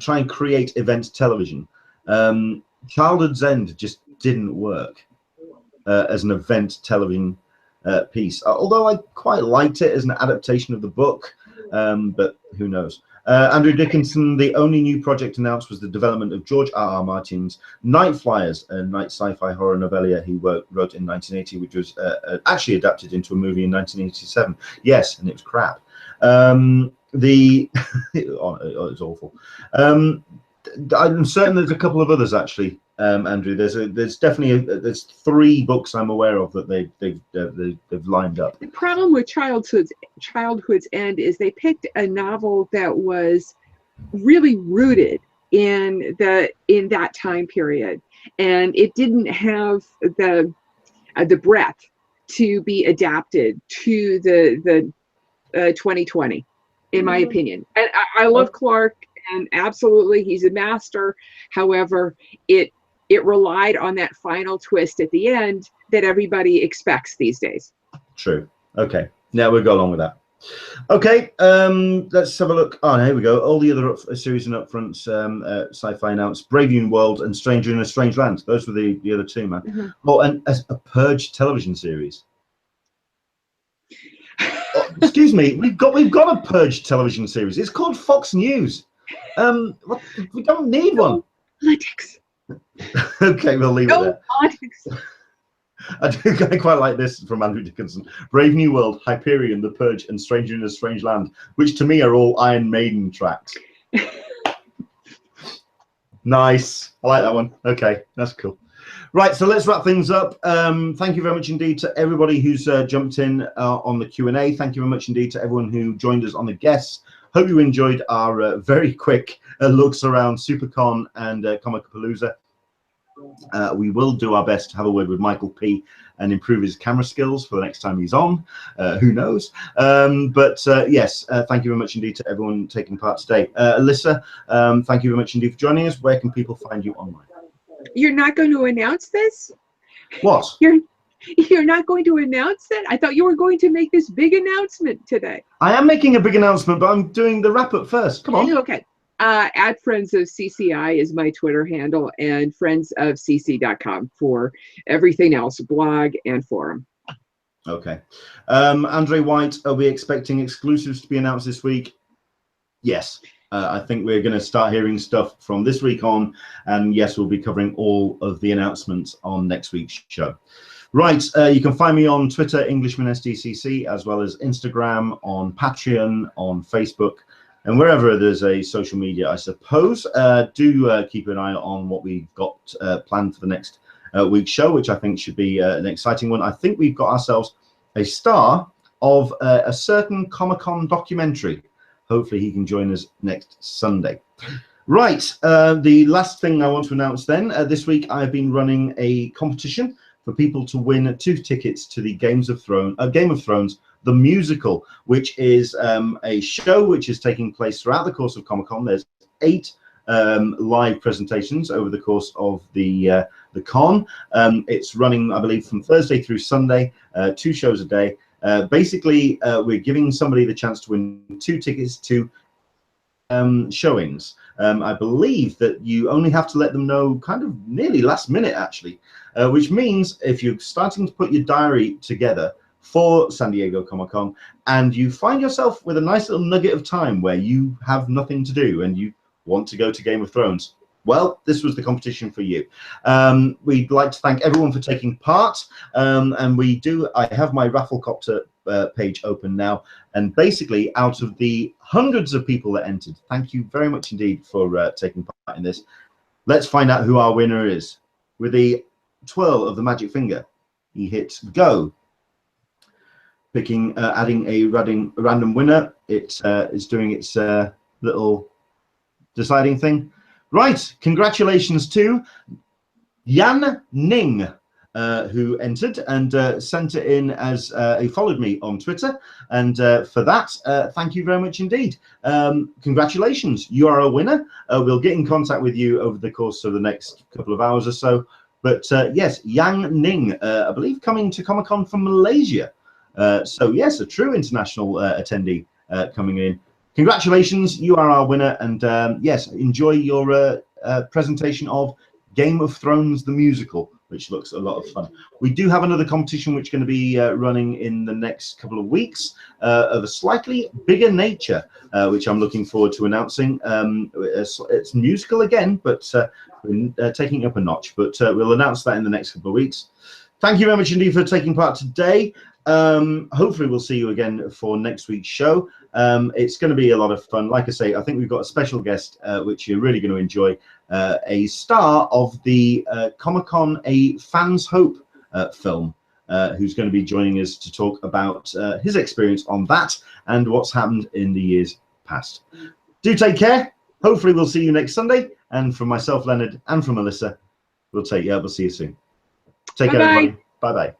try and create event television. Childhood's End just didn't work as an event television piece, although I quite liked it as an adaptation of the book, but who knows. Andrew Dickinson, the only new project announced was the development of George R.R. Martin's Night Flyers, a night sci-fi horror novella he wrote in 1980, which was actually adapted into a movie in 1987. Yes, and it was crap. It was awful. I'm certain there's a couple of others actually, Andrew. There's definitely there's 3 books I'm aware of that they've lined up. The problem with Childhood's End is they picked a novel that was really rooted in that time period, and it didn't have the breadth to be adapted to the 2020, in my opinion. And I love Clark. And absolutely, he's a master. However, it relied on that final twist at the end that everybody expects these days. True. Okay. Now we'll go along with that. Okay. Let's have a look. Oh, here we go. All the other series and upfronts, Sci-Fi announced Brave New World and Stranger in a Strange Land. Those were the other 2, man. Oh, and a Purge television series. Oh, excuse me. We've got a Purge television series. It's called Fox News. We don't need one. Politics. Okay, we'll leave it there. Politics. I quite like this from Andrew Dickinson. Brave New World, Hyperion, The Purge, and Stranger in a Strange Land, which to me are all Iron Maiden tracks. Nice. I like that one. Okay, that's cool. Right, so let's wrap things up. Thank you very much indeed to everybody who's jumped in on the Q&A. Thank you very much indeed to everyone who joined us on the guests. Hope you enjoyed our very quick looks around SuperCon and Comicapalooza. We will do our best to have a word with Michael P. and improve his camera skills for the next time he's on. Who knows? Yes, thank you very much indeed to everyone taking part today. Alyssa, thank you very much indeed for joining us. Where can people find you online? You're not going to announce this? What? You're not going to announce it? I thought you were going to make this big announcement today. I am making a big announcement, but I'm doing the wrap-up first. Come on. Okay. At Friends of CCI is my Twitter handle, and friendsofcc.com for everything else, blog and forum. Okay. Andre White, are we expecting exclusives to be announced this week? Yes. I think we're going to start hearing stuff from this week on, and yes, we'll be covering all of the announcements on next week's show. Right, you can find me on Twitter, Englishman SDCC, as well as Instagram, on Patreon, on Facebook, and wherever there's a social media, I suppose. Do keep an eye on what we've got planned for the next week's show, which I think should be an exciting one. I think we've got ourselves a star of a certain Comic-Con documentary. Hopefully he can join us next Sunday. Right, the last thing I want to announce then, this week I've been running a competition for people to win 2 tickets to the Game of Thrones, the musical, which is a show which is taking place throughout the course of Comic-Con. There's 8 live presentations over the course of the con. It's running, I believe, from Thursday through Sunday, 2 shows a day. Basically, we're giving somebody the chance to win 2 tickets to showings. I believe that you only have to let them know kind of nearly last minute, actually, which means if you're starting to put your diary together for San Diego Comic-Con and you find yourself with a nice little nugget of time where you have nothing to do and you want to go to Game of Thrones, well, this was the competition for you. We'd like to thank everyone for taking part, and I have my Rafflecopter page open now, and basically out of the hundreds of people that entered, thank you very much indeed for taking part in this. Let's find out who our winner is. With the twirl of the magic finger, he hits go, adding a random winner. It is doing its little deciding thing. Right, congratulations to Yan Ning, who entered and sent it in as he followed me on Twitter, and for that, thank you very much indeed. Congratulations, you are a winner. We'll get in contact with you over the course of the next couple of hours or so. But yes, Yang Ning, I believe coming to Comic-Con from Malaysia. So yes, a true international attendee coming in. Congratulations, you are our winner, and yes, enjoy your presentation of Game of Thrones the musical, which looks a lot of fun. We do have another competition which is going to be running in the next couple of weeks of a slightly bigger nature, which I'm looking forward to announcing. It's musical again, but we're taking it up a notch, but we'll announce that in the next couple of weeks. Thank you very much indeed for taking part today. Hopefully we'll see you again for next week's show. It's going to be a lot of fun. Like I say, I think we've got a special guest which you're really going to enjoy, a star of the Comic-Con A Fan's Hope film, who's going to be joining us to talk about his experience on that and what's happened in the years past. Do take care. Hopefully we'll see you next Sunday, and from myself, Leonard, and from Melissa, we'll see you soon. Take care, everybody. Bye-bye.